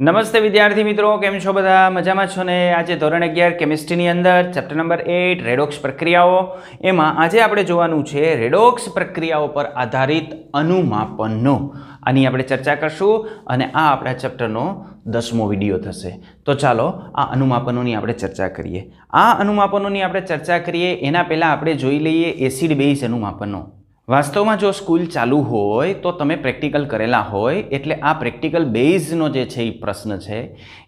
નમસ્તે વિદ્યાર્થી મિત્રો, કેમ છો બધા? મજામાં છો ને? આજે ધોરણ 11 કેમિસ્ટ્રીની અંદર ચેપ્ટર નંબર 8 રેડોક્સ પ્રક્રિયાઓ, એમાં આજે આપણે જોવાનું છે રેડોક્સ પ્રક્રિયાઓ પર આધારિત અનુમાપનો. આની આપણે ચર્ચા કરશું અને આ આપણા ચેપ્ટરનો 10મો વિડીયો થશે. તો ચાલો આ અનુમાપનોની આપણે ચર્ચા કરીએ. આ અનુમાપનોની આપણે ચર્ચા કરીએ એના પહેલાં આપણે જોઈ લઈએ એસિડ બેઝ અનુમાપનો. વાસ્તવમાં જો સ્કૂલ ચાલુ હોય તો તમે પ્રેક્ટિકલ કરેલા હોય એટલે આ પ્રેક્ટિકલ બેઝનો જે છે એ પ્રશ્ન છે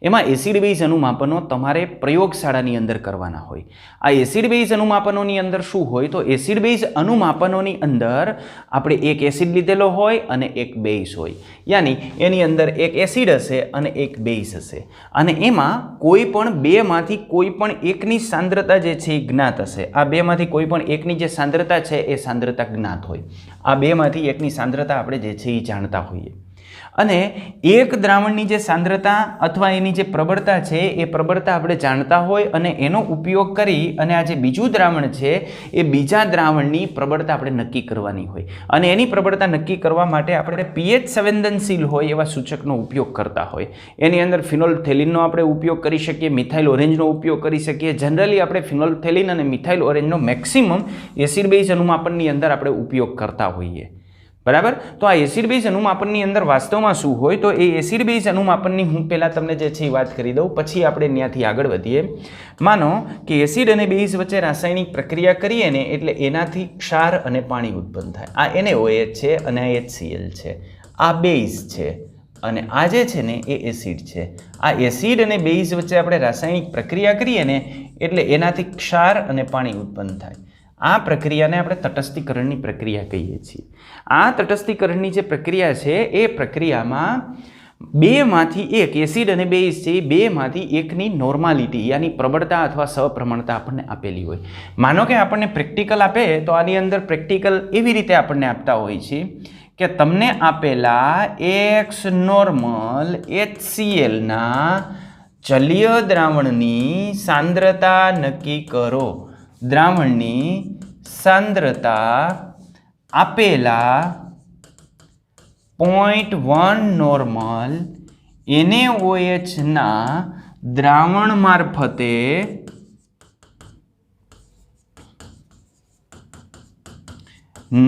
એમાં એસિડ બેઝ અનુમાપનો તમારે પ્રયોગશાળાની અંદર કરવાના હોય. આ એસિડ બેઝ અનુમાપનોની અંદર શું હોય તો એસિડ બેઝ અનુમાપનોની અંદર આપણે એક એસિડ લીધેલો હોય અને એક બેઝ હોય, યાની એની અંદર એક એસિડ હશે અને એક બેઝ હશે અને એમાં કોઈ પણ બેમાંથી કોઈ પણ એકની સાંદ્રતા જે છે એ જ્ઞાત હશે. આ બેમાંથી કોઈ પણ એકની જે સાંદ્રતા છે એ સાંદ્રતા જ્ઞાત હોય. આ બેમાંથી એકની સાંદ્રતા આપણે જે છે એ જાણતા હોઈએ અને એક દ્રાવણની જે સાંદ્રતા અથવા એની જે પ્રબળતા છે એ પ્રબળતા આપણે જાણતા હોય અને એનો ઉપયોગ કરી અને આ જે બીજું દ્રાવણ છે એ બીજા દ્રાવણની પ્રબળતા આપણે નક્કી કરવાની હોય અને એની પ્રબળતા નક્કી કરવા માટે આપણે પીએચ સંવેદનશીલ હોય એવા સૂચકનો ઉપયોગ કરતા હોય. એની અંદર ફિનોલ્ફથેલિનનો આપણે ઉપયોગ કરી શકીએ, મિથાઇલ ઓરેન્જનો ઉપયોગ કરી શકીએ. જનરલી આપણે ફિનોલ્ફથેલિન અને મિથાઇલ ઓરેન્જનો મેક્સિમમ એસિડ બેઝ અનુમાપનની અંદર આપણે ઉપયોગ કરતા હોઈએ. બરાબર. તો આ એસિડ બેઝ અનુમાપનની અંદર વાસ્તવમાં શું હોય તો એ એસિડ બેઝ અનુમાપનની હું પહેલાં તમને જે છે એ વાત કરી દઉં, પછી આપણે ત્યાંથી આગળ વધીએ. માનો કે એસિડ અને બેઝ વચ્ચે રાસાયણિક પ્રક્રિયા કરીએ ને એટલે એનાથી ક્ષાર અને પાણી ઉત્પન્ન થાય. આ NaOH છે અને આ HCl છે. આ બેઝ છે અને આ જે છે ને એ એસિડ છે. આ એસિડ અને બેઝ વચ્ચે આપણે રાસાયણિક પ્રક્રિયા કરીએ ને એટલે એનાથી ક્ષાર અને પાણી ઉત્પન્ન થાય. આ પ્રક્રિયાને આપણે તટસ્થીકરણની પ્રક્રિયા કહીએ છીએ. આ તટસ્થીકરણની જે પ્રક્રિયા છે એ પ્રક્રિયામાં બેમાંથી એક એસિડ અને બેઝ છે એ બેમાંથી એકની નોર્માલિટી યાની પ્રબળતા અથવા સપ્રમાણતા આપણને આપેલી હોય. માનો કે આપણને પ્રેક્ટિકલ આપે તો આની અંદર પ્રેક્ટિકલ એવી રીતે આપણને આપતા હોય છે કે તમને આપેલા X નોર્મલ HCl ના જલીય દ્રાવણની સાંદ્રતા નક્કી કરો. દ્રાવણની સાંદ્રતા આપેલા 0.1 નોર્મલ NaOH ના દ્રાવણ મારફતે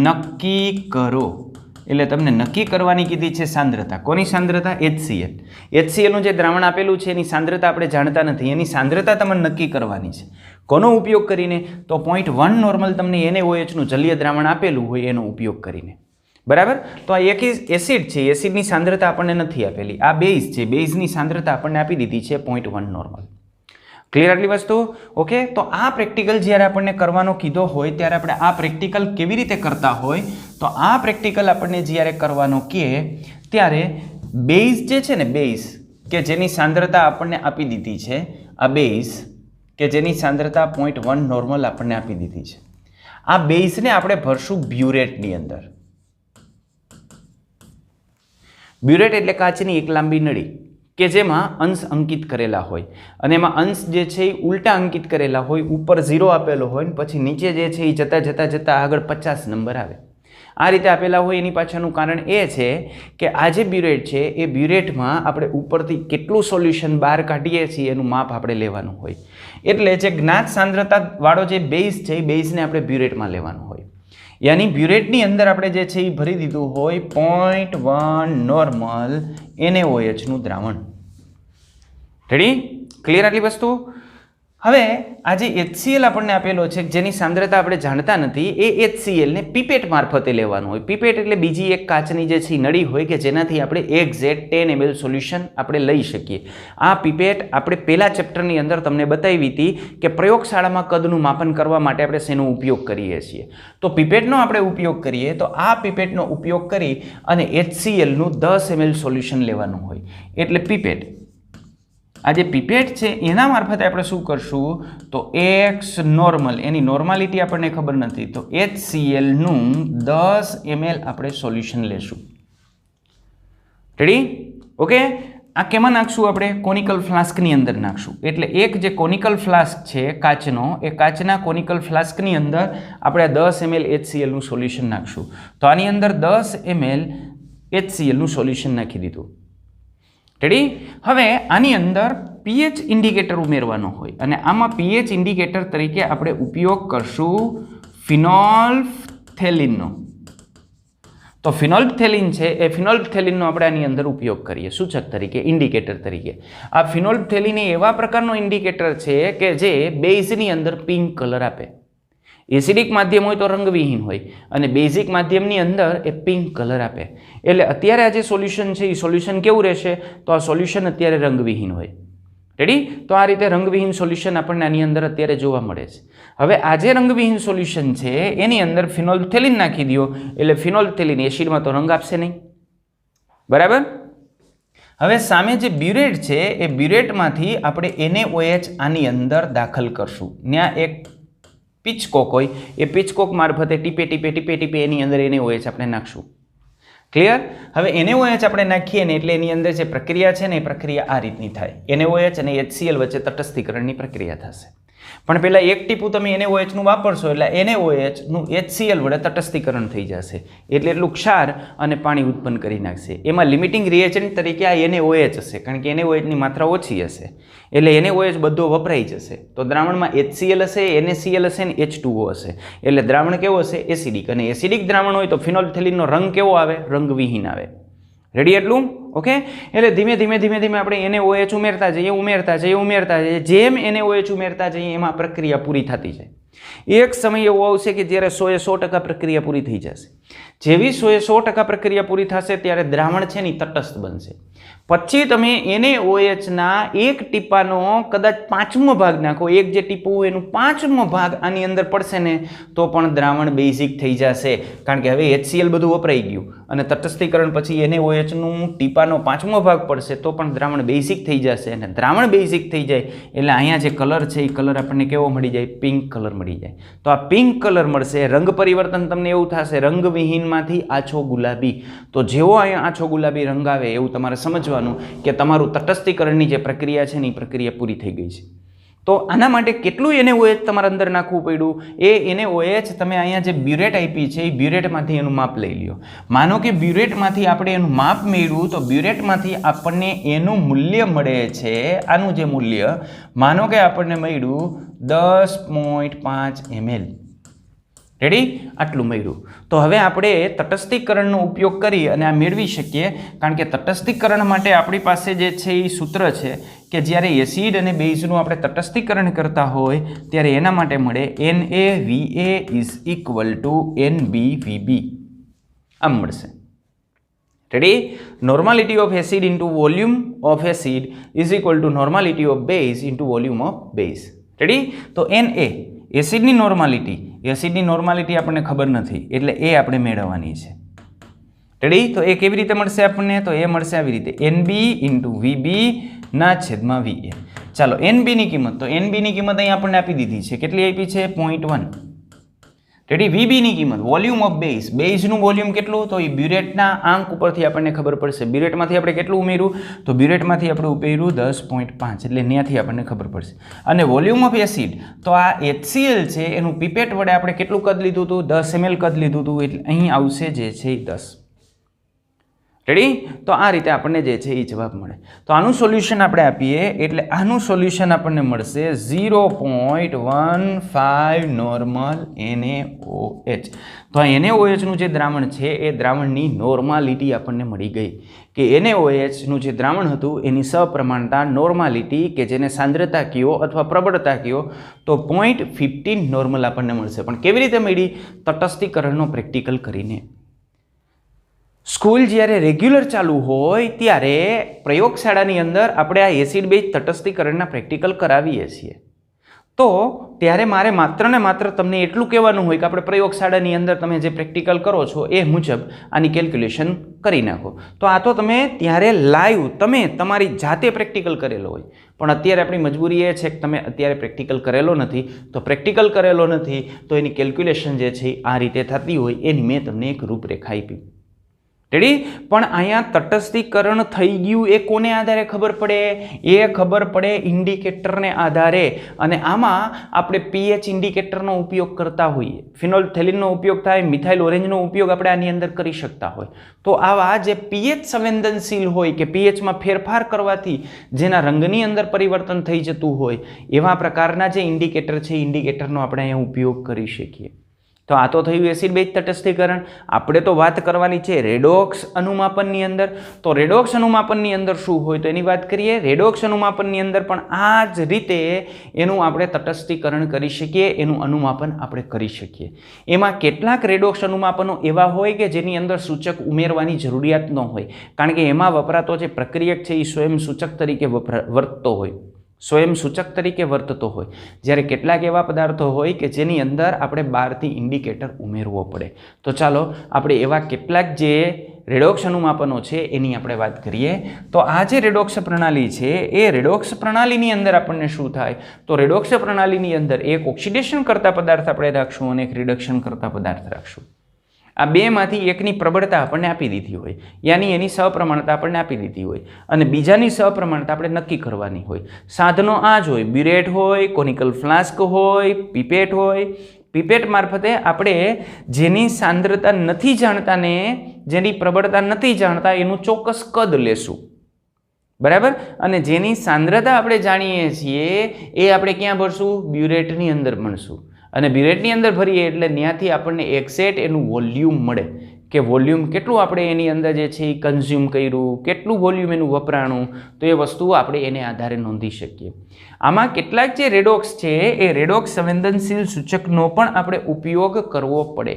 નક્કી કરો. એટલે તમને નક્કી કરવાની કીધી છે સાંદ્રતા. કોની સાંદ્રતા? HCl. HCl નું જે દ્રાવણ આપેલું છે એની સાંદ્રતા આપણે જાણતા નથી, એની સાંદ્રતા તમને નક્કી કરવાની છે. કોનો ઉપયોગ કરીને? તો 0.1 નોર્મલ તમને NaOH નું જલીય દ્રાવણ આપેલું હોય એનો ઉપયોગ કરીને. બરાબર. તો આ એક એસિડ છે, એસિડની સાંદ્રતા આપણને નથી આપેલી. આ બેઝ છે, બેઝની સાંદ્રતા આપણને આપી દીધી છે 0.1 નોર્મલ. ક્લિયર આટલી વસ્તુ? ઓકે. તો આ પ્રેક્ટિકલ જ્યારે આપણને કરવાનો કીધો હોય ત્યારે આપણે આ પ્રેક્ટિકલ કેવી રીતે કરતા હોય તો આ પ્રેક્ટિકલ આપણને જ્યારે કરવાનો કહે ત્યારે બેઝ જે છે ને, બેઝ કે જેની સાંદ્રતા આપણને આપી દીધી છે, આ બેઝ કે જેની સાંદ્રતા 0.1 નોર્મલ આપણને આપી દીધી છે, આ બેઝને આપણે ભરશું બ્યુરેટની અંદર. બ્યુરેટ એટલે કાચની એક લાંબી નળી કે જેમાં અંશ અંકિત કરેલા હોય અને એમાં અંશ જે છે એ ઉલટા અંકિત કરેલા હોય. ઉપર 0 આપેલો હોય ને પછી નીચે જે છે એ જતા આગળ 50 નંબર આવે. આ રીતે આપેલા હોય એની પાછળનું કારણ એ છે કે આ જે બ્યુરેટ છે એ બ્યુરેટમાં આપણે ઉપરથી કેટલું સોલ્યુશન બહાર કાઢીએ છીએ એનું માપ આપણે લેવાનું હોય. એટલે જે જ્ઞાત સાંદ્રતા વાળો જે બેઝ છે એ બેઝને આપણે બ્યુરેટમાં લેવાનું હોય. યાની બ્યુરેટની અંદર આપણે જે છે એ ભરી દીધું હોય 0.1 નોર્મલ NaOH નું દ્રાવણ. રેડી? ક્લિયર આટલી વસ્તુ? હવે આ જે HCl આપણને આપેલો છે જેની સાંદ્રતા આપણે જાણતા નથી એ HCl ને પીપેટ મારફતે લેવાનું હોય. પીપેટ એટલે બીજી એક કાચની જે છે નળી હોય કે જેનાથી આપણે એક્ઝેક્ટ 10 ml સોલ્યુશન આપણે લઈ શકીએ. આ પીપેટ આપણે પહેલા ચેપ્ટરની અંદર તમને બતાવી હતી કે પ્રયોગશાળામાં કદનું માપન કરવા માટે આપણે શેનો ઉપયોગ કરીએ છીએ. તો પીપેટનો આપણે ઉપયોગ કરીએ તો આ પીપેટનો ઉપયોગ કરી અને HCl નું 10 ml સોલ્યુશન લેવાનું હોય. એટલે પીપેટ, આ જે પીપેટ છે એના મારફતે આપણે શું કરશું તો X નોર્મલ, એની નોર્માલિટી આપણને ખબર નથી તો HCl નું 10 ml આપણે સોલ્યુશન લેશું. રેડી? ઓકે. આ કેમાં નાખશું? આપણે કોનિકલ ફ્લાસ્કની અંદર નાખશું. એટલે એક જે કોનિકલ ફ્લાસ્ક છે કાચનો, એ કાચના કોનિકલ ફ્લાસ્કની અંદર આપણે 10 ml HCl નું સોલ્યુશન નાખશું. તો આની અંદર 10 ml HCl નું સોલ્યુશન નાખી દીધું. રેડી? હવે આની અંદર પીએચ ઇન્ડિકેટર ઉમેરવાનો હોય અને આમાં પીએચ ઇન્ડિકેટર તરીકે આપણે ઉપયોગ કરશું ફિનોલ્ફથેલિનનો. તો ફિનોલ્ફથેલિન છે એ ફિનોલ્ફથેલિનનો આપણે આની અંદર ઉપયોગ કરીએ સૂચક તરીકે, ઇન્ડિકેટર તરીકે. આ ફિનોલ્ફથેલિન એ એવા પ્રકારનો ઇન્ડિકેટર છે કે જે બેઝની અંદર પિંક કલર આપે. એસિડિક માધ્યમ હોય તો રંગવિહીન હોય અને બેઝિક માધ્યમની અંદર એ પિંક કલર આપે. એટલે અત્યારે આ જે સોલ્યુશન છે એ સોલ્યુશન કેવું રહેશે? તો આ સોલ્યુશન અત્યારે રંગવિહીન હોય. રેડી? તો આ રીતે રંગવિહીન સોલ્યુશન આપણને આની અંદર અત્યારે જોવા મળે છે. હવે આ જે રંગવિહીન સોલ્યુશન છે એની અંદર ફિનોલ્ફથેલિન નાખી દો એટલે ફિનોલ્ફથેલિન એસિડમાં તો રંગ આપશે નહીં. બરાબર? હવે સામે જે બ્યુરેટ છે એ બ્યુરેટમાંથી આપણે NaOH આની અંદર દાખલ કરશું. ત્યાં એક પિચકોક હોય એ પિચકોક મારફતે ટીપે ટીપે ટીપે ટીપે એની અંદર NaOH આપણે નાખશું. ક્લિયર? હવે NaOH આપણે નાખીએ ને એટલે એની અંદર જે પ્રક્રિયા છે ને એ પ્રક્રિયા આ રીતની થાય. NaOH અને HCl વચ્ચે તટસ્થીકરણની પ્રક્રિયા થશે. પણ પહેલાં એક ટીપું તમે NaOHનું વાપરશો એટલે NaOHનું HCl વડે તટસ્થીકરણ થઈ જશે. એટલે એટલું ક્ષાર અને પાણી ઉત્પન્ન કરી નાખશે. એમાં લિમિટિંગ રિએજન્ટ તરીકે આ NaOH હશે, કારણ કે NaOHની માત્રા ઓછી હશે. એટલે NaOH બધો વપરાઈ જશે. તો દ્રાવણમાં HCl હશે, NaCl હશે ને H2O હશે. એટલે દ્રાવણ કેવો હશે? એસિડિક. અને એસિડિક દ્રાવણ હોય તો ફિનોલ્ફથેલિનનો રંગ કેવો આવે? રંગવિહીન આવે. રેડી? એટલું ઓકે. એટલે ધીમે ધીમે ધીમે ધીમે આપણે NaOH ઉમેરતા જઈએ. જેમ NaOH ઉમેરતા જઈએ એમાં પ્રક્રિયા પૂરી થતી જાય. એક સમય એવો આવશે કે જ્યારે 100% પ્રક્રિયા પૂરી થઈ જશે. જેવી 100% પ્રક્રિયા પૂરી થશે ત્યારે દ્રાવણ છે ને તટસ્થ બનશે. પછી તમે NaOHના એક ટીપાનો કદાચ 5મો ભાગ નાખો, એક જે ટીપું હોય એનું 5મો ભાગ આની અંદર પડશે ને તો પણ દ્રાવણ બેઝિક થઈ જશે, કારણ કે હવે HCl બધું વપરાઈ ગયું અને તટસ્થીકરણ પછી NaOHનું ટીપાનો 5મો ભાગ પડશે તો પણ દ્રાવણ બેઝિક થઈ જશે. અને દ્રાવણ બેઝિક થઈ જાય એટલે અહીંયા જે કલર છે એ કલર આપણને કેવો મળી જાય? પિંક કલર મળી જાય. તો આ પિંક કલર મળશે. રંગ પરિવર્તન તમને એવું થશે રંગવિહીનમાંથી આછો ગુલાબી. તો જેવો અહીંયા આછો ગુલાબી રંગ આવે એવું તમારે સમજવાનું કે તમારું તટસ્થીકરણની જે પ્રક્રિયા છે ને એ પ્રક્રિયા પૂરી થઈ ગઈ છે. તો આના માટે કેટલું NaOH તમારા અંદર નાખવું પડ્યું? એ NaOH તમે અહીંયા જે બ્યુરેટ આપી છે એ બ્યુરેટમાંથી એનું માપ લઈ લ્યો. માનો કે બ્યુરેટમાંથી આપણે એનું માપ મેળવ્યું તો બ્યુરેટમાંથી આપણને એનું મૂલ્ય મળે છે. આનું જે મૂલ્ય માનો કે આપણને મળ્યું 10.5 ml. રેડી? આટલું મળ્યું. તો હવે આપણે તટસ્થીકરણનો ઉપયોગ કરી અને આ મેળવી શકીએ, કારણ કે તટસ્થીકરણ માટે આપણી પાસે જે છે એ સૂત્ર છે કે જ્યારે એસિડ અને બેઝનું આપણે તટસ્થીકરણ કરતા હોય ત્યારે એના માટે મળે NaVA=NbVb. આમ મળશે. Ready? Normality of acid into volume of acid is equal to normality of base into volume of base. Ready? તો Na એસિડની નોર્માલિટી આપણને ખબર નથી એટલે એ આપણે મેળવવાની છે. રેડી? તો એ કેવી રીતે મળશે આપણને? તો એ મળશે આવી રીતે NB/VB/VA. ચાલો NBની કિંમત, તો NBની કિંમત અહીં આપણને આપી દીધી છે. કેટલી આપી છે? 0.1. રેડી? VBની કિંમત વોલ્યુમ ઓફ બેઝ, બેઝનું વોલ્યુમ કેટલું? તો એ બ્યુરેટના આંક ઉપરથી આપણને ખબર પડશે. બ્યુરેટમાંથી આપણે કેટલું ઉમેર્યું? તો બ્યુરેટમાંથી આપણે ઉમેર્યું 10.5, એટલે ત્યાંથી આપણને ખબર પડશે. અને વોલ્યુમ ઓફ એસિડ, તો આ HCl છે એનું પીપેટ વડે આપણે કેટલું કદ લીધું હતું? 10 ml કદ લીધું હતું, એટલે અહીં આવશે જે છે 10. રેડી? તો આ રીતે આપણને જે છે એ જવાબ મળે. તો આનું સોલ્યુશન આપણે આપીએ એટલે આનું સોલ્યુશન આપણને મળશે 0.15 નોર્મલ NaOH. તો આ NaOHનું જે દ્રાવણ છે એ દ્રાવણની નોર્માલિટી આપણને મળી ગઈ કે NaOHનું જે દ્રાવણ હતું એની સપ્રમાણતા નોર્માલિટી કે જેને સાંદ્રતા કયો અથવા પ્રબળતા કયો તો 0.15 નોર્મલ આપણને મળશે. પણ કેવી રીતે મળી? તટસ્થીકરણનો પ્રેક્ટિકલ કરીને. સ્કૂલ જ્યારે રેગ્યુલર ચાલુ હોય ત્યારે પ્રયોગશાળાની અંદર આપણે આ એસિડ બેઝ તટસ્થીકરણના પ્રેક્ટિકલ કરાવીએ છીએ. તો ત્યારે મારે માત્ર ને માત્ર તમને એટલું કહેવાનું હોય કે આપણે પ્રયોગશાળાની અંદર તમે જે પ્રેક્ટિકલ કરો છો એ મુજબ આની કેલ્ક્યુલેશન કરી નાખો. તો આ તો તમે ત્યારે લાઈવ તમે તમારી જાતે પ્રેક્ટિકલ કરેલો હોય, પણ અત્યારે આપણી મજબૂરી એ છે કે તમે અત્યારે પ્રેક્ટિકલ કરેલો નથી. તો પ્રેક્ટિકલ કરેલો નથી તો એની કેલ્ક્યુલેશન જે છે આ રીતે થતી હોય એની મેં તમને એક રૂપરેખા આપી. રેડી? પણ અહીંયા તટસ્થીકરણ થઈ ગયું એ કોને આધારે ખબર પડે? એ ખબર પડે ઇન્ડિકેટરને આધારે. અને આમાં આપણે પીએચ ઇન્ડિકેટરનો ઉપયોગ કરતા હોઈએ, ફિનોલ્ફથેલિનનો ઉપયોગ થાય, મિથાઇલ ઓરેન્જનો ઉપયોગ આપણે આની અંદર કરી શકતા હોય. તો આવા જે પીએચ સંવેદનશીલ હોય કે પીએચમાં ફેરફાર કરવાથી જેના રંગની અંદર પરિવર્તન થઈ જતું હોય એવા પ્રકારના જે ઇન્ડિકેટર છે ઇન્ડિકેટરનો આપણે અહીંયા ઉપયોગ કરી શકીએ. તો આ તો થયું એસિડ બેઝ તટસ્થીકરણ. આપણે તો વાત કરવાની છે રેડોક્સ અનુમાપનની અંદર. તો રેડોક્સ અનુમાપનની અંદર શું હોય તો એની વાત કરીએ. રેડોક્સ અનુમાપનની અંદર પણ આ જ રીતે એનું આપણે તટસ્થીકરણ કરી શકીએ, એનું અનુમાપન આપણે કરી શકીએ. એમાં કેટલાક રેડોક્સ અનુમાપનો એવા હોય કે જેની અંદર સૂચક ઉમેરવાની જરૂરિયાત ન હોય, કારણ કે એમાં વપરાતો જે પ્રક્રિયક છે એ સ્વયં સૂચક તરીકે વર્તતો હોય, સ્વયં સૂચક તરીકે વર્તતો હોય. જ્યારે કેટલાક એવા પદાર્થો હોય કે જેની અંદર આપણે બહારથી ઇન્ડિકેટર ઉમેરવો પડે. તો ચાલો આપણે એવા કેટલાક જે રેડોક્સ અનુમાપનો છે એની આપણે વાત કરીએ. તો આ જે રેડોક્સ પ્રણાલી છે એ રેડોક્સ પ્રણાલીની અંદર આપણને શું થાય તો રેડોક્સ પ્રણાલીની અંદર એક ઓક્સિડેશન કરતા પદાર્થ આપણે રાખશું અને એક રિડક્શન કરતા પદાર્થ રાખશું. આ બેમાંથી એકની પ્રબળતા આપણને આપી દીધી હોય, યાની એની સપ્રમાણતા આપણને આપી દીધી હોય, અને બીજાની સપ્રમાણતા આપણે નક્કી કરવાની હોય. સાધનો આ જ હોય, બ્યુરેટ હોય, કોનિકલ ફ્લાસ્ક હોય, પીપેટ હોય. પીપેટ મારફતે આપણે જેની સાંદ્રતા નથી જાણતા ને જેની પ્રબળતા નથી જાણતા એનું ચોક્કસ કદ લેશું, બરાબર? અને જેની સાંદ્રતા આપણે જાણીએ છીએ એ આપણે ક્યાં ભરશું? બ્યુરેટની અંદર ભણશું. અને બ્યુરેટની અંદર ભરીએ એટલે ત્યાંથી આપણને એક્ઝેક્ટ એનું વોલ્યુમ મળે કે વોલ્યુમ કેટલું આપણે એની અંદર જે છે એ કન્ઝ્યુમ કર્યું, કેટલું વોલ્યુમ એનું વપરાણું. તો એ વસ્તુઓ આપણે એને આધારે નોંધી શકીએ. આમાં કેટલાક જે રેડોક્સ છે એ રેડોક્સ સંવેદનશીલ સૂચકનો પણ આપણે ઉપયોગ કરવો પડે.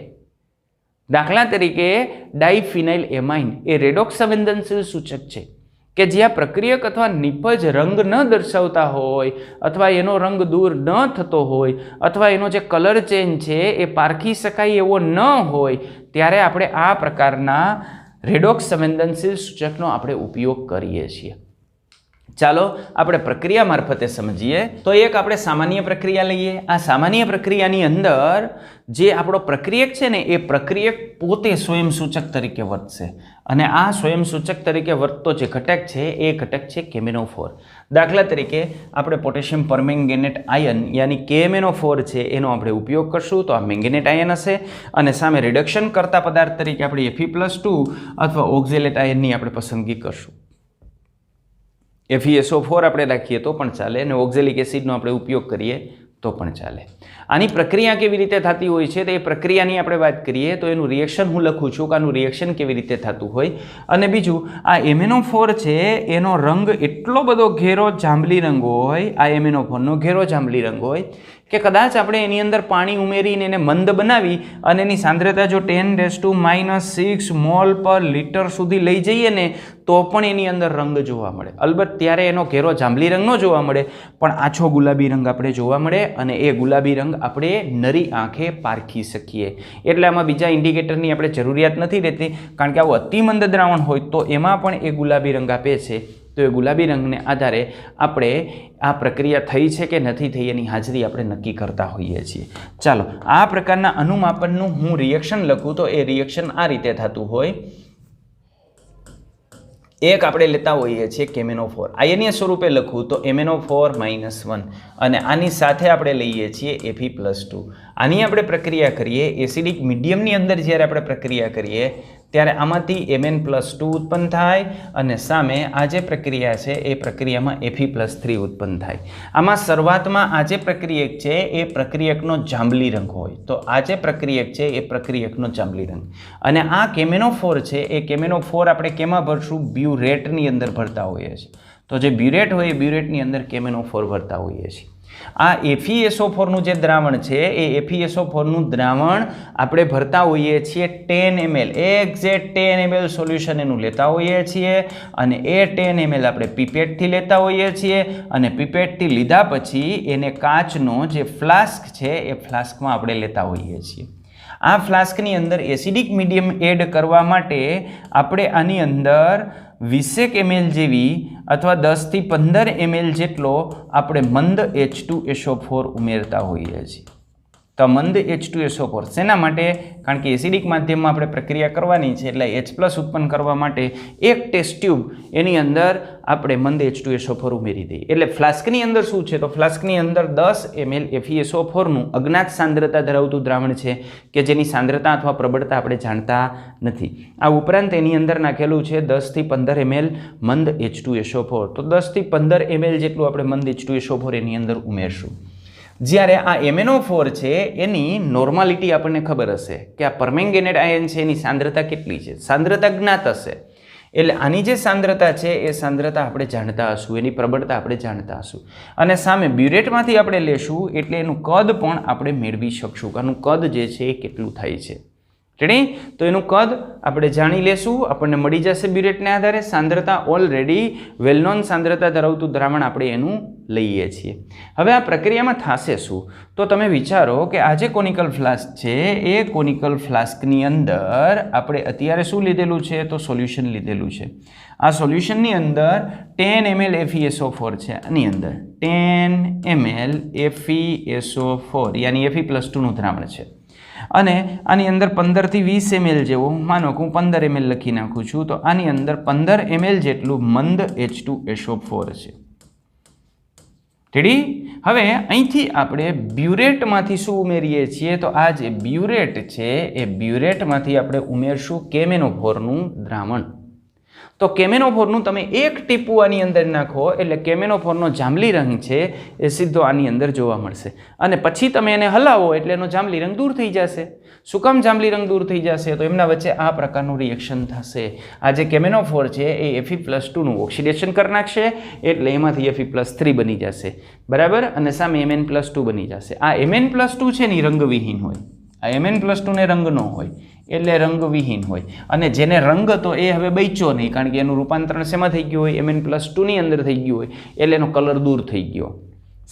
દાખલા તરીકે ડાયફિનાઇલ એમાઇન એ રેડોક્સ સંવેદનશીલ સૂચક છે કે જ્યાં પ્રક્રિયક અથવા નિપજ રંગ ન દર્શાવતા હોય, અથવા એનો રંગ દૂર ન થતો હોય, અથવા એનો જે કલર ચેન્જ છે એ પારખી શકાય એવો ન હોય, ત્યારે આપણે આ પ્રકારના રેડોક્સ સંવેદનશીલ સૂચકનો આપણે ઉપયોગ કરીએ છીએ. ચાલો આપણે પ્રક્રિયા મારફતે સમજીએ. તો એક આપણે સામાન્ય પ્રક્રિયા લઈએ. આ સામાન્ય પ્રક્રિયાની અંદર જે આપણો પ્રક્રિયક છે ને એ પ્રક્રિયક પોતે સ્વયં સૂચક તરીકે વર્તશે, અને આ સ્વયં સૂચક તરીકે વર્તતો જે ઘટક છે એ ઘટક છે કેમેનોફોર. દાખલા તરીકે આપણે પોટેશિયમ પરમેંગેનેટ આયન યાની KMnO4 છે એનો આપણે ઉપયોગ કરશું. તો આ મેંગેનેટ આયન હશે, અને સામે રિડક્શન કરતા પદાર્થ તરીકે આપણે Fe+2 અથવા ઓક્ઝેલેટ આયનની આપણે પસંદગી કરશું. FeSO4 આપણે રાખીએ તો પણ ચાલે, અને ઓક્ઝેલિક એસિડનો આપણે ઉપયોગ કરીએ તો પણ ચાલે. આની પ્રક્રિયા કેવી રીતે થતી હોય છે તો એ પ્રક્રિયાની આપણે વાત કરીએ તો એનું રિએક્શન હું લખું છું કે આનું રિએક્શન કેવી રીતે થતું હોય. અને બીજું આ MnO4 છે એનો રંગ એટલો બધો ઘેરો જાંબલી રંગ હોય, આ MnO4નો ઘેરો જાંબલી રંગ હોય કે કદાચ આપણે એની અંદર પાણી ઉમેરીને એને મંદ બનાવી અને એની સાંદ્રતા જો 10⁻⁻⁶ મોલ પર લિટર સુધી લઈ જઈએ ને તો પણ એની અંદર રંગ જોવા મળે. અલબત્ત ત્યારે એનો ઘેરો જાંબલી રંગ ન જોવા મળે, પણ આછો ગુલાબી રંગ આપણે જોવા મળે, અને એ ગુલાબી રંગ આપણે નરી આંખે પારખી શકીએ. એટલે આમાં બીજા ઇન્ડિકેટરની આપણે જરૂરિયાત નથી રહેતી, કારણ કે આવું અતિમંદ દ્રાવણ હોય તો એમાં પણ એ ગુલાબી રંગ આપે છે. તો એ ગુલાબી રંગને આધારે આપણે આ પ્રક્રિયા થઈ છે કે નથી થઈ એની હાજરી આપણે નક્કી કરતા હોઈએ છીએ. ચાલો આ પ્રકારના અનુમાપનનું હું રિએક્શન લખું તો એ રિએક્શન આ રીતે થતું હોય. એક આપણે લેતા હોઈએ છીએ KMnO4, આયનીય સ્વરૂપે લખું તો MnO4-1, અને આની સાથે આપણે લઈએ છીએ Fe+2. આની આપણે પ્રક્રિયા કરીએ, એસિડિક મીડિયમની અંદર જ્યારે આપણે પ્રક્રિયા કરીએ ત્યારે આમાંથી Mn+2 ઉત્પન્ન થાય, અને સામે આ જે પ્રક્રિયા છે એ પ્રક્રિયામાં Fe+3 ઉત્પન્ન થાય. આમાં શરૂઆતમાં આ જે પ્રક્રિયક છે એ પ્રક્રિયકનો જાંબલી રંગ હોય. તો આ જે પ્રક્રિયક છે એ પ્રક્રિયકનો જાંબલી રંગ, અને આ KMnO4 છે એ KMnO4 આપણે કેમાં ભરશું? બ્યુરેટની અંદર ભરતા હોઈએ છીએ. તો જે બ્યુરેટ હોય એ બ્યુરેટની અંદર KMnO4 ભરતા હોઈએ છીએ. આ FeSO4નું જે દ્રાવણ છે એ FeSO4નું દ્રાવણ આપણે ભરતા હોઈએ છીએ 10 ml, એક્ઝેક્ટ 10 ml સોલ્યુશન એનું લેતા હોઈએ છીએ, અને એ 10 ml આપણે પીપેટથી લેતા હોઈએ છીએ, અને પીપેટથી લીધા પછી એને કાચનો જે ફ્લાસ્ક છે એ ફ્લાસ્કમાં આપણે લેતા હોઈએ છીએ. આ ફ્લાસ્કની અંદર એસિડિક મીડિયમ એડ કરવા માટે આપણે આની અંદર 20 ml જેવી અથવા 10 થી 15 ml જેટલો આપણે મંદ H2SO4 ઉમેરતા હોઈએ છીએ. તો મંદ H2SO4 શેના માટે? કારણ કે એસિડિક માધ્યમમાં આપણે પ્રક્રિયા કરવાની છે એટલે H+ ઉત્પન્ન કરવા માટે એક ટેસ્ટ ટ્યુબ એની અંદર આપણે મંદ H2SO4 ઉમેરી દઈએ. એટલે ફ્લાસ્કની અંદર શું છે? તો ફ્લાસ્કની અંદર 10 ml FeSO4નું અજ્ઞાત સાંદ્રતા ધરાવતું દ્રાવણ છે કે જેની સાંદ્રતા અથવા પ્રબળતા આપણે જાણતા નથી. આ ઉપરાંત એની અંદર નાખેલું છે 10 થી 15 ml મંદ H2SO4. તો 10 થી 15 ml જેટલું આપણે મંદ H2SO4 એની અંદર ઉમેરશું. જ્યારે આ MnO4 છે એની નોર્માલિટી આપણને ખબર હશે કે આ પરમેંગેનેટ આયન છે એની સાંદ્રતા કેટલી છે, સાંદ્રતા જ્ઞાત હશે. એટલે આની જે સાંદ્રતા છે એ સાંદ્રતા આપણે જાણતા હશું, એની પ્રબળતા આપણે જાણતા હશું. અને સામે બ્યુરેટમાંથી આપણે લેશું એટલે એનું કદ પણ આપણે મેળવી શકશું કે આનું કદ જે છે એ કેટલું થાય છે. રેડી? તો એનું કદ આપણે જાણી લેશું, આપણને મળી જશે બ્યુરેટને આધારે. સાંદ્રતા ઓલરેડી વેલ નોન સાંદ્રતા ધરાવતું દ્રાવણ આપણે એનું લઈએ છીએ. હવે આ પ્રક્રિયામાં થશે શું? તો તમે વિચારો કે આ જે કોનિકલ ફ્લાસ્ક છે એ કોનિકલ ફ્લાસ્કની અંદર આપણે અત્યારે શું લીધેલું છે? તો સોલ્યુશન લીધેલું છે. આ સોલ્યુશનની અંદર 10 ml FeSO4 છે. આની અંદર 10 ml FeSO4 યાની Fe+2 નું દ્રાવણ છે. અને આની અંદર 15 થી 20 ml જેવું, માનો કે હું 15 ml લખી નાખું છું, તો આની અંદર 15 ml જેટલું મંદ H2SO4 છે. રેડી? હવે અહીંથી આપણે બ્યુરેટમાંથી શું ઉમેરીએ છીએ? તો આ જે બ્યુરેટ છે એ બ્યુરેટમાંથી આપણે ઉમેરશું KMnO4નું દ્રાવણ. તો KMnO4નું તમે એક ટીપું આની અંદર નાખો એટલે KMnO4નો જાંબલી રંગ છે એ સીધો આની અંદર જોવા મળશે. અને પછી તમે એને હલાવો એટલે એનો જાંબલી રંગ દૂર થઈ જશે. શું કામ જાંબલી રંગ દૂર થઈ જશે? તો એમના વચ્ચે આ પ્રકારનું રિએક્શન થશે. આ જે KMnO4 છે એ Fe+2નું ઓક્સિડેશન કરી નાખશે એટલે એમાંથી Fe+3 બની જશે. બરાબર? અને સામે Mn+2 બની જશે. આ Mn+2 છે ને રંગવિહીન હોય. આ Mn+2 ને રંગ ન હોય એટલે રંગવિહીન હોય. અને જેને રંગ હતો એ હવે બચ્યો નહીં કારણ કે એનું રૂપાંતરણ શેમાં થઈ ગયું હોય? Mn+2 ની અંદર થઈ ગયું હોય એટલે એનો કલર દૂર થઈ ગયો.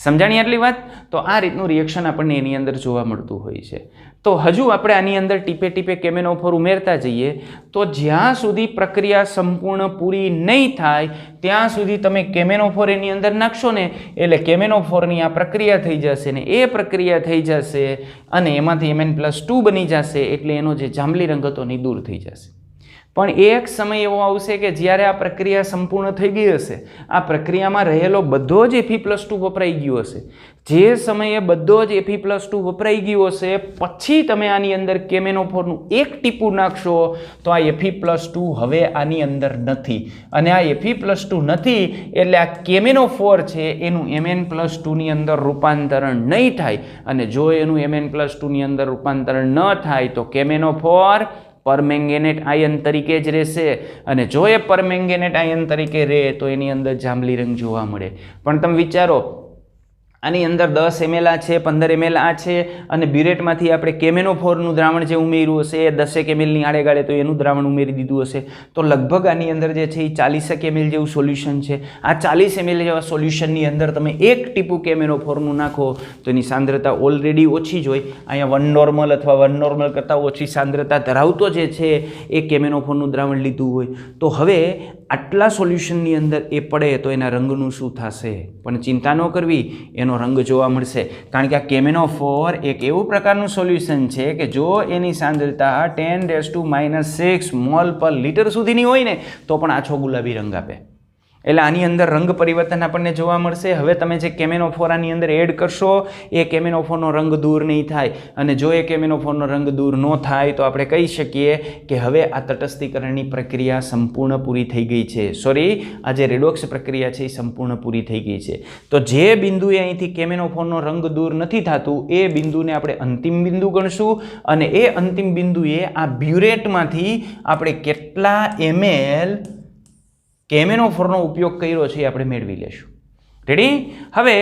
સમજાણી આટલી વાત? તો આ રીતનું રિએક્શન આપણને એની અંદર જોવા મળતું હોય છે. તો હજુ આપણે આની અંદર ટીપે ટીપે KMnO4 ઉમેરતા જઈએ તો જ્યાં સુધી પ્રક્રિયા સંપૂર્ણ પૂરી નહીં થાય ત્યાં સુધી તમે KMnO4 એની અંદર નાખશો ને એટલે KMnO4ની આ પ્રક્રિયા થઈ જશે ને એ પ્રક્રિયા થઈ જશે અને એમાંથી Mn+2 બની જશે એટલે એનો જે જાંબલી રંગ હતો એ દૂર થઈ જશે. પણ એક સમય એવો આવશે કે જ્યારે આ પ્રક્રિયા સંપૂર્ણ થઈ ગઈ હશે, આ પ્રક્રિયામાં રહેલો બધો જ Fe+2 વપરાઈ ગયો હશે. જે સમયે બધો જ Fe+2 વપરાઈ ગયો હશે પછી તમે આની અંદર KMnO4નું એક ટીપું નાખશો તો આ Fe+2 હવે આની અંદર નથી. અને આ Fe+2 નથી એટલે આ KMnO4 છે એનું Mn+2 ની અંદર રૂપાંતરણ નહીં થાય. અને જો એનું Mn+2 ની અંદર રૂપાંતરણ ન થાય તો KMnO4 પરમેંગેનેટ આયન તરીકે જ રહેશે. અને જો એ પરમેંગેનેટ આયન તરીકે રહે તો એની અંદર જાંબલી રંગ જોવા મળે. પણ તમે વિચારો આની અંદર 10 ml આ છે, 15 ml આ છે અને બ્યુરેટમાંથી આપણે KMnO4નું દ્રાવણ જે ઉમેર્યું હશે એ 10 ml ની આડેગાળે તો એનું દ્રાવણ ઉમેરી દીધું હશે તો લગભગ આની અંદર જે છે એ 40 ml જેવું સોલ્યુશન છે. આ 40 ml જેવા સોલ્યુશનની અંદર તમે એક ટીપું KMnO4નું નાખો તો એની સાંદ્રતા ઓલરેડી ઓછી જ હોય. અહીંયા 1 નોર્મલ અથવા 1 નોર્મલ કરતાં ઓછી સાંદ્રતા ધરાવતો જે છે એ KMnO4નું દ્રાવણ લીધું હોય. તો હવે આટલા સોલ્યુશનની અંદર એ પડે તો એના રંગનું શું થશે? પણ ચિંતા ન કરવી, એનો રંગ જોવા મળશે. કારણ કે આ KMnO4 એક એવું પ્રકારનું સોલ્યુશન છે કે જો એની સાંદ્રતા 10⁻⁻⁶ મોલ પર લિટર સુધીની હોય ને તો પણ આછો ગુલાબી રંગ આપે. એટલે આની અંદર રંગ પરિવર્તન આપણને જોવા મળશે. હવે તમે જે KMnO4 આની અંદર એડ કરશો એ KMnO4નો રંગ દૂર નહીં થાય. અને જો એ KMnO4નો રંગ દૂર ન થાય તો આપણે કહી શકીએ કે હવે આ તટસ્થીકરણની પ્રક્રિયા સંપૂર્ણ પૂરી થઈ ગઈ છે. આ જે રેડોક્સ પ્રક્રિયા છે એ સંપૂર્ણ પૂરી થઈ ગઈ છે. તો જે બિંદુએ અહીંથી KMnO4નો રંગ દૂર નથી થતું એ બિંદુને આપણે અંતિમ બિંદુ ગણશું. અને એ અંતિમ બિંદુએ આ બ્યુરેટમાંથી આપણે કેટલા ml KMnO4નો ઉપયોગ કર્યો છે એ આપણે મેળવી લેશું. રેડી? હવે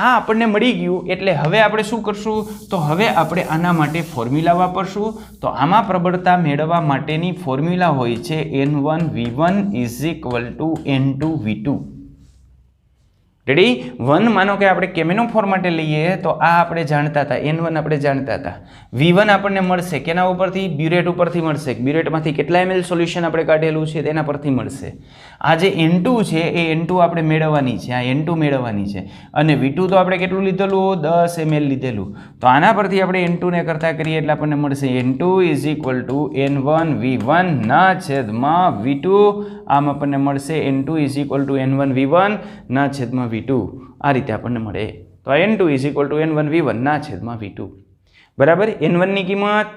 આ આપણને મળી ગયું એટલે હવે આપણે શું કરશું? તો હવે આપણે આના માટે ફોર્મ્યુલા વાપરશું. તો આમાં પ્રબળતા મેળવવા માટેની ફોર્મ્યુલા હોય છે N1V1 = N2V2. રેડી 1 માનો કે આપણે કેમેનોફોર માટે લઈએ તો આ આપણે જાણતા હતા N1 આપણે જાણતા હતા V1 આપણને મળશે કેના ઉપરથી બ્યુરેટ ઉપરથી મળશે બ્યુરેટમાંથી કેટલા ml સોલ્યુશન આપણે કાઢેલું છે તેના પરથી મળશે આ જે N2 છે એ N2 આપણે મેળવવાની છે આ N2 મેળવવાની છે અને V2 તો આપણે કેટલું લીધેલું 10 ml લીધેલું તો આના પરથી આપણે N2 ને કરતા કરીએ એટલે આપણને મળશે N2 = N1 V1 ના છેદમાં V2 આમ આપણને મળશે N2 = N1 V1 ના છેદમાં V2 આ રીતે આપણને મળે તો N2 = N1 V1 ના છેદમાં V2 બરાબર N1 ની કિંમત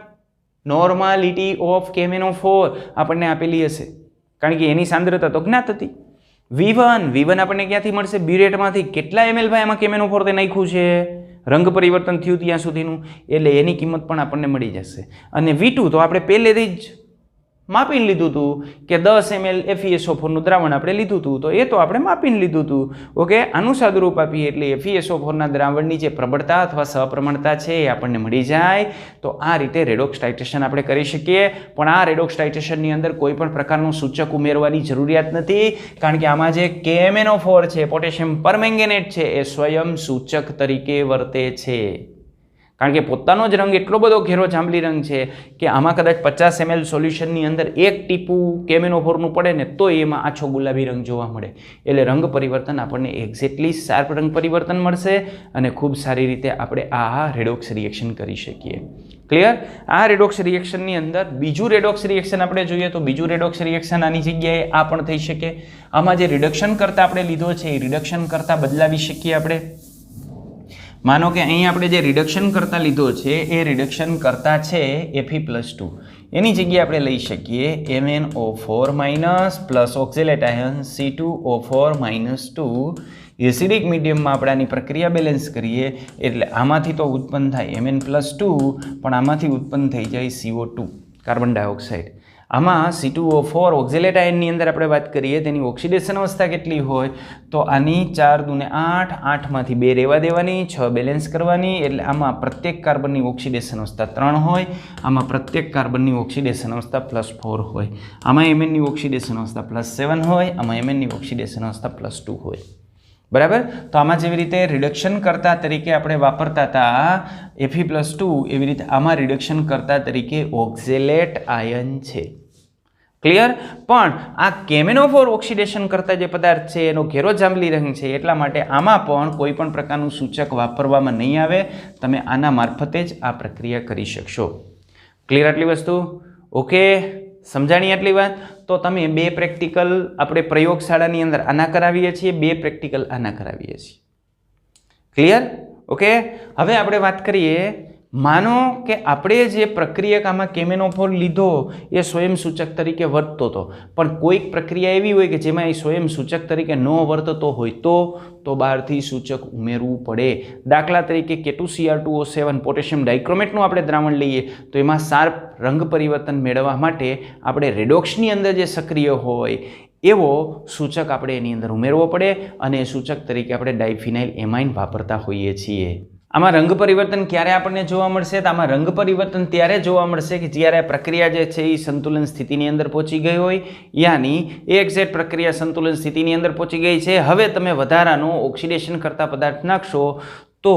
નોર્માલિટી ઓફ કેમેનોફોર આપણને આપેલી હશે કારણ કે એની સાંદ્રતા તો જ્ઞાત હતી V1 આપણને ક્યાંથી મળશે બ્યુરેટમાંથી કેટલા ml ભાઈ આમાં કેમેનોફોર તે નાખ્યું છે રંગ પરિવર્તન થયું ત્યાં સુધીનું એટલે એની કિંમત પણ આપણને મળી જશે અને V2 તો આપણે પહેલેથી જ માપીને લીધું હતું કે 10 ml FeSO4 નું દ્રાવણ આપણે લીધું હતું તો એ તો આપણે માપીને લીધું હતું ઓકે આનું સાદુરૂપ આપીએ એટલે FeSO4 ના દ્રાવણની જે પ્રબળતા અથવા સહપ્રમાણતા છે એ આપણને મળી જાય તો આ રીતે રેડોક્સ ટાઇટ્રેશન આપણે કરી શકીએ પણ આ રેડોક્સ ટાઇટ્રેશનની અંદર કોઈ પણ પ્રકારનું સૂચક ઉમેરવાની જરૂરિયાત નથી કારણ કે આમાં જે કેમેનોફોર છે પોટેશિયમ પરમેંગેનેટ છે એ સ્વયં સૂચક તરીકે વર્તે છે કારણ કે પોતાનો જ રંગ એટલો બધો ઘેરો જાંબલી રંગ છે કે આમાં કદાચ 50 ml સોલ્યુશનની અંદર એક ટીપું કેમેનોફોરનું પડે ને તો એમાં આછો ગુલાબી રંગ જોવા મળે એટલે રંગ પરિવર્તન આપણને એક્ઝેક્ટલી શાર્પ રંગ પરિવર્તન મળશે અને ખૂબ સારી રીતે આપણે આ રેડોક્સ રિએક્શન કરી શકીએ ક્લિયર આ રેડોક્સ રિએક્શનની અંદર બીજું રેડોક્સ રિએક્શન આપણે જોઈએ તો બીજું રેડોક્સ રિએક્શન આની જગ્યાએ આ પણ થઈ શકે આમાં જે રિડક્શન કરતા આપણે લીધો છે એ રિડક્શન કરતા બદલાવી શકીએ આપણે માનો કે અહીં આપણે જે રિડક્શન કરતા લીધો છે એ રિડક્શન કરતા છે Fe+2 એની જગ્યાએ આપણે લઈ શકીએ MnO4- plus oxalate ion C2O4- 2 acidic મીડિયમમાં આપણે આની પ્રક્રિયા બેલેન્સ કરીએ એટલે આમાંથી તો ઉત્પન્ન થાય Mn+2 પણ આમાંથી ઉત્પન્ન થઈ જાય CO2 કાર્બન ડાયોક્સાઇડ આમાં C2O4 ઓક્ઝેલેટ આયનની અંદર આપણે વાત કરીએ તેની ઓક્સિડેશન અવસ્થા કેટલી હોય તો આની 4 દુને 8 8માંથી 2 રહેવા દેવાની 6 બેલેન્સ કરવાની એટલે આમાં પ્રત્યેક કાર્બનની ઓક્સિડેશન અવસ્થા 3 હોય આમાં પ્રત્યેક કાર્બનની ઓક્સિડેશન અવસ્થા +4 હોય આમાં Mnની ઓક્સિડેશન અવસ્થા +7 હોય આમાં Mnની ઓક્સિડેશન અવસ્થા +2 હોય બરાબર તો આમાં જેવી રીતે રિડક્શન કરતા તરીકે આપણે વાપરતા હતા Fe+2 એવી રીતે આમાં રિડક્શન કરતા તરીકે ઓક્ઝેલેટ આયન છે ક્લિયર પણ આ કેમેનોફોર ઓક્સિડેશન કરતા જે પદાર્થ છે એનો ઘેરો જાંબલી રંગ છે એટલા માટે આમાં પણ કોઈ પણ પ્રકારનું સૂચક વાપરવામાં નહીં આવે તમે આના મારફતે જ આ પ્રક્રિયા કરી શકશો ક્લિયર આટલી વસ્તુ ઓકે સમજાણી આટલી વાત તો તમે 2 પ્રેક્ટિકલ આપણે પ્રયોગશાળાની અંદર આના કરાવીએ છીએ 2 પ્રેક્ટિકલ આના કરાવીએ છીએ ક્લિયર ઓકે હવે આપણે વાત કરીએ માનો કે આપણે જે પ્રક્રિયક આમાં કેમેનોફોર લીધો એ સ્વયં સૂચક તરીકે વર્તતો હતો પણ કોઈક પ્રક્રિયા એવી હોય કે જેમાં એ સ્વયં સૂચક તરીકે ન વર્તતો હોય તો બહારથી સૂચક ઉમેરવું પડે દાખલા તરીકે K2Cr2O7 પોટેશિયમ ડાઇક્રોમેટનું આપણે દ્રાવણ લઈએ તો એમાં શાર્પ રંગ પરિવર્તન મેળવવા માટે આપણે રેડોક્સની અંદર જે સક્રિય હોય એવો સૂચક આપણે એની અંદર ઉમેરવો પડે અને એ સૂચક તરીકે આપણે ડાયફિનાઇલ એમાઇન વાપરતા હોઈએ છીએ આમાં રંગ પરિવર્તન ક્યારે આપણને જોવા મળશે તો આમાં રંગ પરિવર્તન ત્યારે જોવા મળશે કે જ્યારે પ્રક્રિયા જે છે એ સંતુલન સ્થિતિની અંદર પહોંચી ગઈ હોય યાની એક્ઝેક્ટ પ્રક્રિયા સંતુલન સ્થિતિની અંદર પહોંચી ગઈ છે હવે તમે વધારાનો ઓક્સિડેશન કરતા પદાર્થ નાખશો તો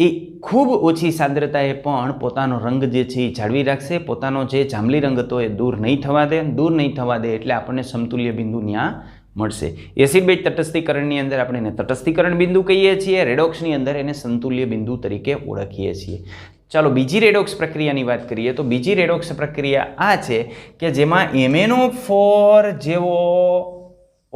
એ ખૂબ ઓછી સાંદ્રતાએ પણ પોતાનો રંગ જે છે એ જાળવી રાખશે પોતાનો જે જાંબલી રંગ હતો એ દૂર નહીં થવા દે એટલે આપણને સમતુલ્ય બિંદુ ત્યાં મળશે એસિડ બેઝ તટસ્થીકરણની અંદર આપણે એને તટસ્થીકરણ બિંદુ કહીએ છીએ રેડોક્સની અંદર એને સંતુલ્ય બિંદુ તરીકે ઓળખીએ છીએ ચાલો બીજી રેડોક્સ પ્રક્રિયાની વાત કરીએ તો બીજી રેડોક્સ પ્રક્રિયા આ છે કે જેમાં MnO4 જેવો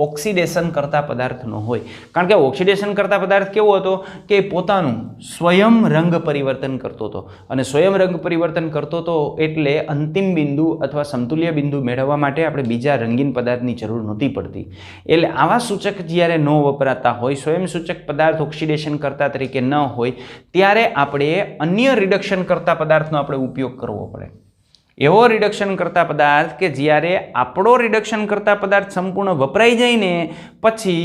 ઓક્સિડેશન કરતા પદાર્થ ન હોય કારણ કે ઓક્સિડેશન કરતા પદાર્થ કેવો હતો કે પોતાનું સ્વયં રંગ પરિવર્તન કરતો હતો અને સ્વયં રંગ પરિવર્તન કરતો હતો એટલે અંતિમ બિંદુ અથવા સમતુલ્ય બિંદુ મેળવવા માટે આપણે બીજા રંગીન પદાર્થની જરૂર નહોતી પડતી એટલે આવા સૂચક જ્યારે ન વપરાતા હોય સ્વયં સૂચક પદાર્થ ઓક્સિડેશન કરતા તરીકે ન હોય ત્યારે આપણે અન્ય રિડક્શન કરતા પદાર્થનો આપણે ઉપયોગ કરવો પડે એવો રિડક્શન કરતા પદાર્થ કે જ્યારે આપણો રિડક્શન કરતા પદાર્થ સંપૂર્ણ વપરાઈ જાય ને પછી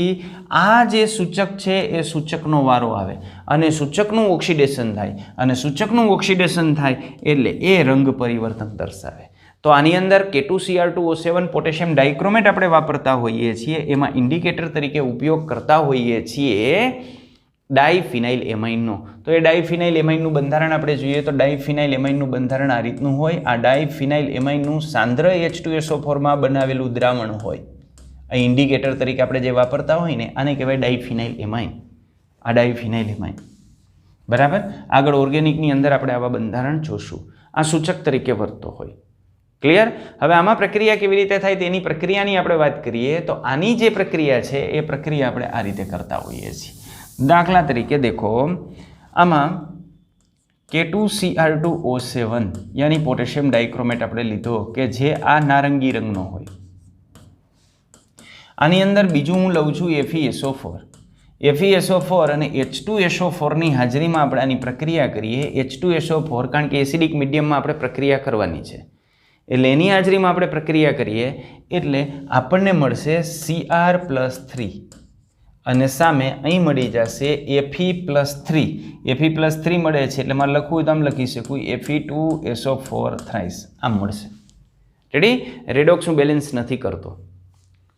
આ જે સૂચક છે એ સૂચકનો વારો આવે અને સૂચકનું ઓક્સિડેશન થાય અને સૂચકનું ઓક્સિડેશન થાય એટલે એ રંગ પરિવર્તન દર્શાવે તો આની અંદર K2Cr2O7 પોટેશિયમ ડાઇક્રોમેટ આપણે વાપરતા હોઈએ છીએ, એમાં ઇન્ડિકેટર તરીકે ઉપયોગ કરતા હોઈએ છીએ ડાયફિનાઇલ એમાઇનનો. તો એ ડાયફિનાઇલ એમાઇનનું બંધારણ આપણે જોઈએ તો ડાયફિનાઇલ એમાઇનનું બંધારણ આ રીતનું હોય. આ ડાયફિનાઇલ એમાઇનનું સાંદ્ર H2SO4 માં બનાવેલું દ્રાવણ હોય. આ ઇન્ડિકેટર તરીકે આપણે જે વાપરતા હોય ને આને કહેવાય ડાયફિનાઇલ એમાઇન. આ ડાયફિનાઇલ એમાઇન, બરાબર. આગળ ઓર્ગેનિકની અંદર આપણે આવા બંધારણ જોશું. આ સૂચક તરીકે વર્તતો હોય. ક્લિયર? હવે આમાં પ્રક્રિયા કેવી રીતે થાય તેની પ્રક્રિયાની આપણે વાત કરીએ તો આની જે પ્રક્રિયા છે એ પ્રક્રિયા આપણે આ રીતે કરતા હોઈએ છીએ. દાખલા તરીકે દેખો, આમાં K2Cr2O7 યાની પોટેશિયમ ડાઇક્રોમેટ આપણે લીધો કે જે આ નારંગી રંગનો હોય. આની અંદર બીજું હું લઉં છું FeSO4. FeSO4 અને H2SO4 ની હાજરીમાં આપણે આની પ્રક્રિયા કરીએ. H2SO4 કારણ કે એસિડિક મીડિયમમાં આપણે પ્રક્રિયા કરવાની છે, એટલે એની હાજરીમાં આપણે પ્રક્રિયા કરીએ એટલે આપણને મળશે Cr+3 અને સામે અહીં મળી જશે Fe+3. Fe+3 મળે છે એટલે મારે લખવું હોય તો આમ લખી શકું Fe2SO4 થ્રાઇસ આમ મળશે. રેડી? રેડોક્સનું બેલેન્સ નથી કરતો.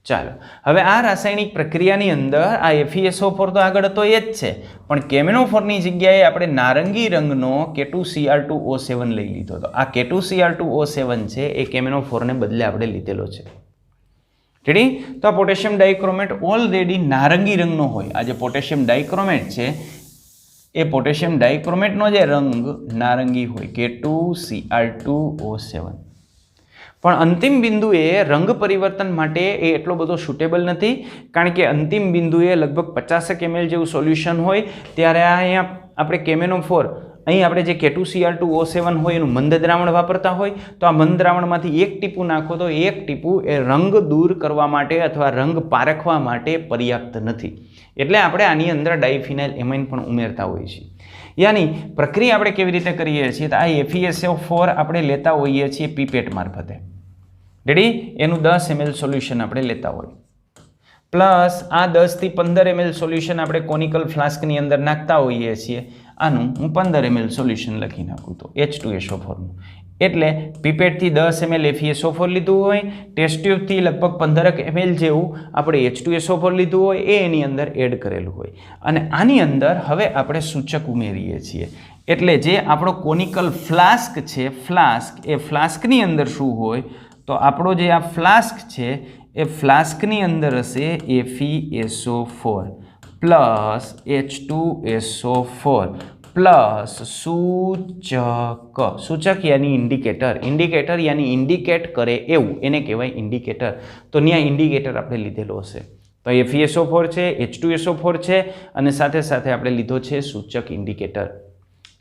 ચાલો, હવે આ રાસાયણિક પ્રક્રિયાની અંદર આ FeSO4 તો આગળ તો એ જ છે, પણ કેમેનોફોરની જગ્યાએ આપણે નારંગી રંગનો K2Cr2O7 લઈ લીધો હતો. આ K2Cr2O7 છે એ કેમેનોફોરને બદલે આપણે લીધેલો છે. રેડી? તો આ પોટેશિયમ ડાઇક્રોમેટ ઓલરેડી નારંગી રંગનો હોય. આ જે પોટેશિયમ ડાઇક્રોમેટ છે એ પોટેશિયમ ડાઇક્રોમેટનો જે રંગ નારંગી હોય, K2Cr2O7. પણ અંતિમ બિંદુએ રંગ પરિવર્તન માટે એ એટલો બધો સુટેબલ નથી, કારણ કે અંતિમ બિંદુએ લગભગ 50 ml જેવું સોલ્યુશન હોય. ત્યારે અહીંયા આપણે કેમેનોફોર, અહીં આપણે જે K2Cr2O7 હોય એનું મંદ દ્રાવણ વાપરતા હોય, તો આ મંદ દ્રાવણમાંથી એક ટીપું નાખો તો એક ટીપું એ રંગ દૂર કરવા માટે અથવા રંગ પારખવા માટે પર્યાપ્ત નથી. એટલે આપણે આની અંદર ડાયફિનાઇલ એમાઇન પણ ઉમેરતા હોઈએ છીએ. યાની પ્રક્રિયા આપણે કેવી રીતે કરીએ છીએ તો આ FeSO4 આપણે લેતા હોઈએ છીએ પીપેટ મારફતે. રેડી? એનું 10 ml સોલ્યુશન આપણે લેતા હોય, પ્લસ આ 10 થી 15 ml સોલ્યુશન આપણે કોનિકલ ફ્લાસ્કની અંદર નાખતા હોઈએ છીએ. આનું હું 15 ml સોલ્યુશન લખી નાખું તો H2SO4નું. એટલે પીપેટથી 10 ml FeSO4 લીધું હોય, ટેસ્ટ ટ્યુબથી લગભગ 15 ml જેવું આપણે H2SO4 લીધું હોય, એ એની અંદર એડ કરેલું હોય. અને આની અંદર હવે આપણે સૂચક ઉમેરીએ છીએ. એટલે જે આપણો કોનિકલ ફ્લાસ્ક છે, ફ્લાસ્ક, એ ફ્લાસ્કની અંદર શું હોય તો આપણો જે આ ફ્લાસ્ક છે એ ફ્લાસ્કની અંદર હશે FeSO4 પ્લસ H2SO4 પ્લસ સૂચક. સૂચક યાની ઇન્ડિકેટર. ઇન્ડિકેટર યાની ઇન્ડિકેટ કરે એવું, એને કહેવાય ઇન્ડિકેટર. તો ત્યાં ઇન્ડિકેટર આપણે લીધેલો હશે. તો FeSO4 છે, H2SO4 છે અને સાથે સાથે આપણે લીધો છે સૂચક ઇન્ડિકેટર.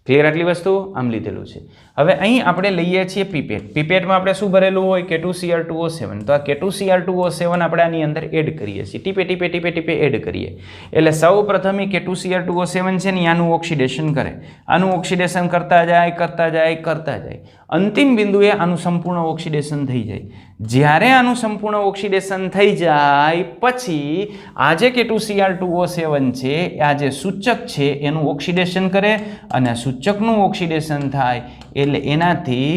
ક્લિયર? આટલી વસ્તુ આમ લીધેલું છે. હવે અહીં આપણે લઈએ છીએ પીપેટ. પીપેટમાં આપણે શું ભરેલું હોય? K2Cr2O7. તો આ K2Cr2O7 આપણે આની અંદર એડ કરીએ છીએ. ટીપે ટીપે ટીપે ટીપે એડ કરીએ. એટલે સૌ પ્રથમ K2Cr2O7 છે ને આનું ઓક્સિડેશન કરે. આનું ઓક્સિડેશન કરતા જાય કરતા જાય કરતા જાય. અંતિમ બિંદુએ આનું સંપૂર્ણ ઓક્સિડેશન થઈ જાય. જ્યારે આનું સંપૂર્ણ ઓક્સિડેશન થઈ જાય પછી આ જે K2Cr2O7 છે, આ જે સૂચક છે એનું ઓક્સિડેશન કરે અને સૂચકનું ઓક્સિડેશન થાય એટલે એનાથી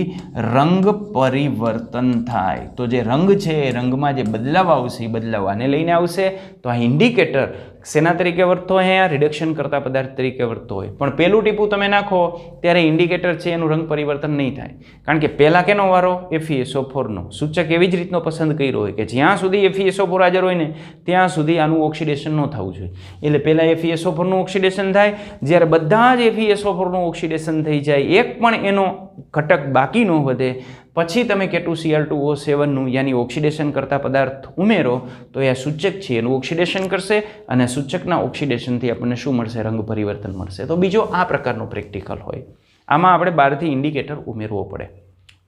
રંગ પરિવર્તન થાય. તો જે રંગ છે એ રંગમાં જે બદલાવ આવશે એ બદલાવ આને લઈને આવશે. તો આ ઇન્ડિકેટર શેના તરીકે વર્તતો હોય? અહીંયા રિડક્શન કરતા પદાર્થ તરીકે વર્તતો હોય. પણ પહેલું ટીપું તમે નાખો ત્યારે ઇન્ડિકેટર છે એનું રંગ પરિવર્તન નહીં થાય, કારણ કે પહેલાં કેનો વારો? FeSO4નો. સૂચક એવી જ રીતનો પસંદ કર્યો હોય કે જ્યાં સુધી FeSO4 હાજર હોય ને ત્યાં સુધી આનું ઓક્સિડેશન ન થવું જોઈએ. એટલે પહેલાં FeSO4નું ઓક્સિડેશન થાય. જ્યારે બધા જ FeSO4નું ઓક્સિડેશન થઈ જાય, એક પણ એનો ઘટક બાકી ન વધે, પછી તમે K2Cr2O7નું યાની ઓક્સિડેશન કરતા પદાર્થ ઉમેરો તો એ સૂચક છે એનું ઓક્સિડેશન કરશે અને સૂચકના ઓક્સિડેશનથી આપણને શું મળશે? રંગ પરિવર્તન મળશે. તો બીજો આ પ્રકારનું પ્રેક્ટિકલ હોય. આમાં આપણે બહારથી ઇન્ડિકેટર ઉમેરવો પડે.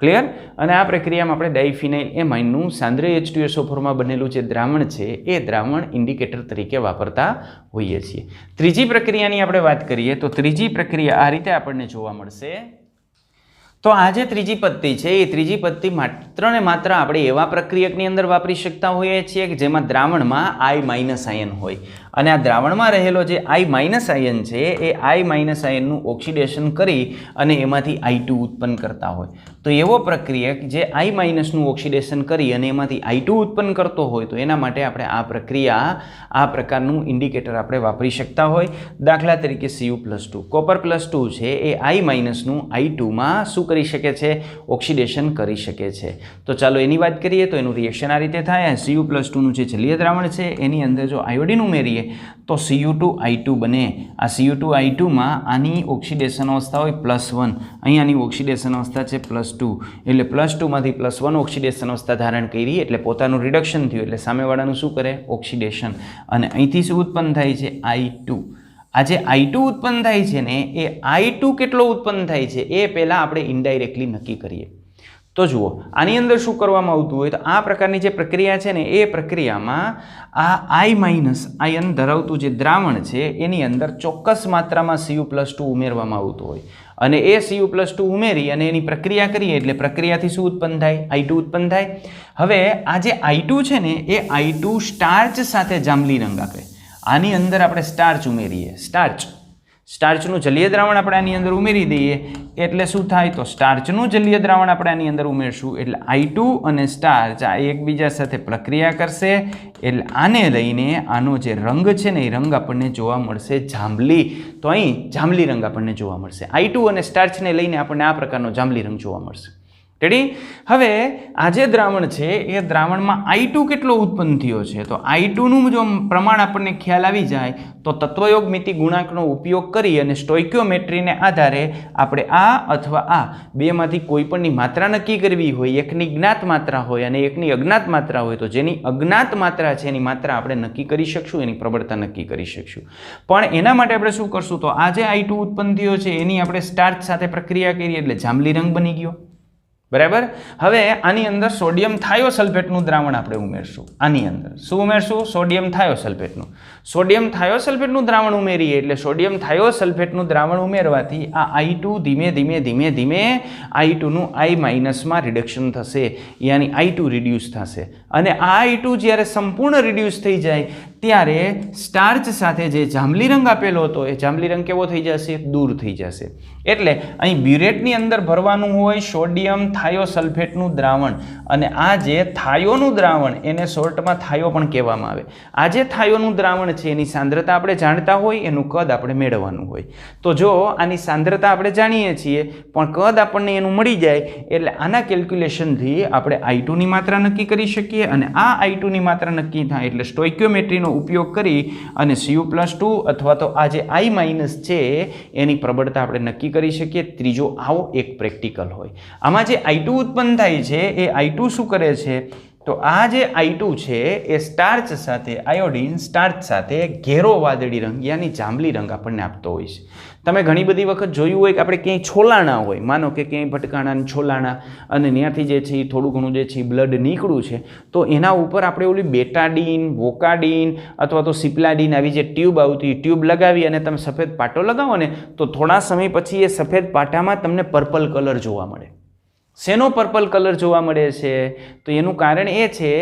ક્લિયર? અને આ પ્રક્રિયામાં આપણે ડાયફિનાઇલ એમાઇનનું સાંદ્ર H2SO4 માં બનેલું જે દ્રાવણ છે એ દ્રાવણ ઇન્ડિકેટર તરીકે વાપરતા હોઈએ છીએ. ત્રીજી પ્રક્રિયાની આપણે વાત કરીએ તો ત્રીજી પ્રક્રિયા આ રીતે આપણને જોવા મળશે. તો આ જે ત્રીજી પદ્ધતિ છે એ ત્રીજી પદ્ધતિ માત્ર ને માત્ર આપણે એવા પ્રક્રિયકની અંદર વાપરી શકતા હોઈએ છીએ કે જેમાં દ્રાવણમાં I- આયન હોય. અને આ દ્રાવણમાં રહેલો જે I- આયન છે એ I- આયનનું ઓક્સિડેશન કરી અને એમાંથી I2 ઉત્પન્ન કરતા હોય. તો એવો પ્રક્રિયક જે I- નું ઓક્સિડેશન કરી અને એમાંથી I2 ઉત્પન્ન કરતો હોય તો એના માટે આપણે આ પ્રક્રિયા આ પ્રકારનું ઇન્ડિકેટર આપણે વાપરી શકતા હોય. દાખલા તરીકે Cu+2 કોપર +2 છે એ I- નું I2માં શું કરી શકે છે? ઓક્સિડેશન કરી શકે છે. તો ચાલો એની વાત કરીએ તો એનું રિએક્શન આ રીતે થાય. Cu+2 નું જે જલીય દ્રાવણ છે એની અંદર જો આયોડિન ઉમેરીએ તો Cu2I2 બને. આ Cu2I2માં આની ઓક્સિડેશન અવસ્થા હોય +1, અહીંયાની ઓક્સિડેશન અવસ્થા છે +2, એટલે +2માંથી +1 ઓક્સિડેશન અવસ્થા ધારણ કરી એટલે પોતાનું રિડક્શન થયું એટલે સામેવાળાનું શું કરે? ઓક્સિડેશન. અને અહીંથી શું ઉત્પન્ન થાય છે? I2. આ જે I2 ઉત્પન્ન થાય છે ને એ I2 કેટલો ઉત્પન્ન થાય છે એ પહેલાં આપણે ઇનડાયરેક્ટલી નક્કી કરીએ. તો જુઓ આની અંદર શું કરવામાં આવતું હોય તો આ પ્રકારની જે પ્રક્રિયા છે ને એ પ્રક્રિયામાં આ I- આયન ધરાવતું જે દ્રાવણ છે એની અંદર ચોક્કસ માત્રામાં Cu+2 ઉમેરવામાં આવતું હોય અને એ Cu+2 ઉમેરી અને એની પ્રક્રિયા કરીએ એટલે પ્રક્રિયાથી શું ઉત્પન્ન થાય? I2 ઉત્પન્ન થાય. હવે આ જે I2 છે ને એ I2 સ્ટાર્ચ સાથે જાંબલી રંગ આપે. આની અંદર આપણે સ્ટાર્ચ ઉમેરીએ, સ્ટાર્ચનું જલીય દ્રાવણ આપણે આની અંદર ઉમેરી દઈએ એટલે શું થાય? તો સ્ટાર્ચનું જલીય દ્રાવણ આપણે આની અંદર ઉમેરશું એટલે I2 અને સ્ટાર્ચ આ એકબીજા સાથે પ્રક્રિયા કરશે એટલે આને લઈને આનો જે રંગ છે ને એ રંગ આપણને જોવા મળશે જાંબલી. તો અહીં જાંબલી રંગ આપણને જોવા મળશે. I2 અને સ્ટાર્ચને લઈને આપણને આ પ્રકારનો જાંબલી રંગ જોવા મળશે. રેડી? હવે આ જે દ્રાવણ છે એ દ્રાવણમાં I2 કેટલો ઉત્પન્ન થયો છે તો I2નું જો પ્રમાણ આપણને ખ્યાલ આવી જાય તો તત્વયોગ મિતિ ગુણાંકનો ઉપયોગ કરી અને સ્ટોઇકિયોમેટ્રીને આધારે આપણે આ અથવા આ બેમાંથી કોઈ પણની માત્રા નક્કી કરવી હોય, એકની જ્ઞાત માત્રા હોય અને એકની અજ્ઞાત માત્રા હોય તો જેની અજ્ઞાત માત્રા છે એની માત્રા આપણે નક્કી કરી શકશું, એની પ્રબળતા નક્કી કરી શકશું. પણ એના માટે આપણે શું કરશું તો આ જે I2 ઉત્પન્ન થયો છે એની આપણે સ્ટાર્ચ સાથે પ્રક્રિયા કરી એટલે જાંબલી રંગ બની ગયો. બરાબર? હવે આની અંદર સોડિયમ થાયોસલ્ફેટનું દ્રાવણ આપણે ઉમેરશું. આની અંદર શું ઉમેરશું? સોડિયમ થાયોસલ્ફેટનું. સોડિયમ થાયોસલ્ફેટનું દ્રાવણ ઉમેરીએ એટલે સોડિયમ થાયોસલ્ફેટનું દ્રાવણ ઉમેરવાથી આ I2 ધીમે ધીમે I2નું I- રિડક્શન થશે, યાની I2 રિડ્યુસ થશે. અને આ I2 જ્યારે સંપૂર્ણ રિડ્યુસ થઈ જાય ત્યારે સ્ટાર્ચ સાથે જે જાંબલી રંગ આપેલો હતો એ જાંબલી રંગ કેવો થઈ જશે? દૂર થઈ જશે. એટલે અહીં બ્યુરેટની અંદર ભરવાનું હોય સોડિયમ થાયોસલ્ફેટનું દ્રાવણ અને આ જે થાયોનું દ્રાવણ એને શોર્ટમાં થાયો પણ કહેવામાં આવે. આ જે થાયોનું દ્રાવણ છે એની સાંદ્રતા આપણે જાણતા હોય, એનું કદ આપણે મેળવવાનું હોય. તો જો આની સાંદ્રતા આપણે જાણીએ છીએ પણ કદ આપણને એનું મળી જાય એટલે આના કેલ્ક્યુલેશનથી આપણે I2ની માત્રા નક્કી કરી શકીએ અને આ I2ની માત્રા નક્કી થાય એટલે સ્ટોઇકિયોમેટ્રીનો ઉપયોગ કરી અને Cu+2 અથવા તો આ જે I- છે એની પ્રબળતા આપણે નક્કી કરી શકીએ. ત્રીજો આવો એક પ્રેક્ટિકલ હોય. આમાં જે I2 ઉત્પન્ન થાય છે એ I2 શું કરે છે તો આ જે I2 છે એ સ્ટાર્ચ સાથે આયોડિન સ્ટાર્ચ સાથે ઘેરો વાદળી રંગ યાની જાંબલી રંગ આપણને આપતો હોય છે. તમે ઘણી બધી વખત જોયું હોય કે આપણે ક્યાંય છોલાણા હોય, માનો કે ક્યાંય ભટકાણા છોલાણા અને ત્યાંથી જે છે એ થોડું ઘણું જે છે બ્લડ નીકળ્યું છે તો એના ઉપર આપણે ઓલી બેટાડીન, વોકાડીન અથવા તો સિપ્લાડીન આવી જે ટ્યુબ આવતી ટ્યુબ લગાવી અને તમે સફેદ પાટો લગાવો ને તો થોડા સમય પછી એ સફેદ પાટામાં તમને પર્પલ કલર જોવા મળે. શેનો પર્પલ કલર જોવા મળે છે તો એનું કારણ એ છે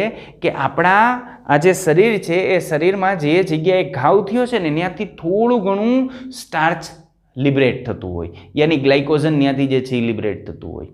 કે આપણા આ જે શરીર છે એ શરીરમાં જે જગ્યાએ ઘાવ થયો છે ને ત્યાંથી થોડું ઘણું સ્ટાર્ચ લિબરેટ થતું હોય, યાની ગ્લાયકોઝન ત્યાંથી જે છે એ લિબરેટ થતું હોય.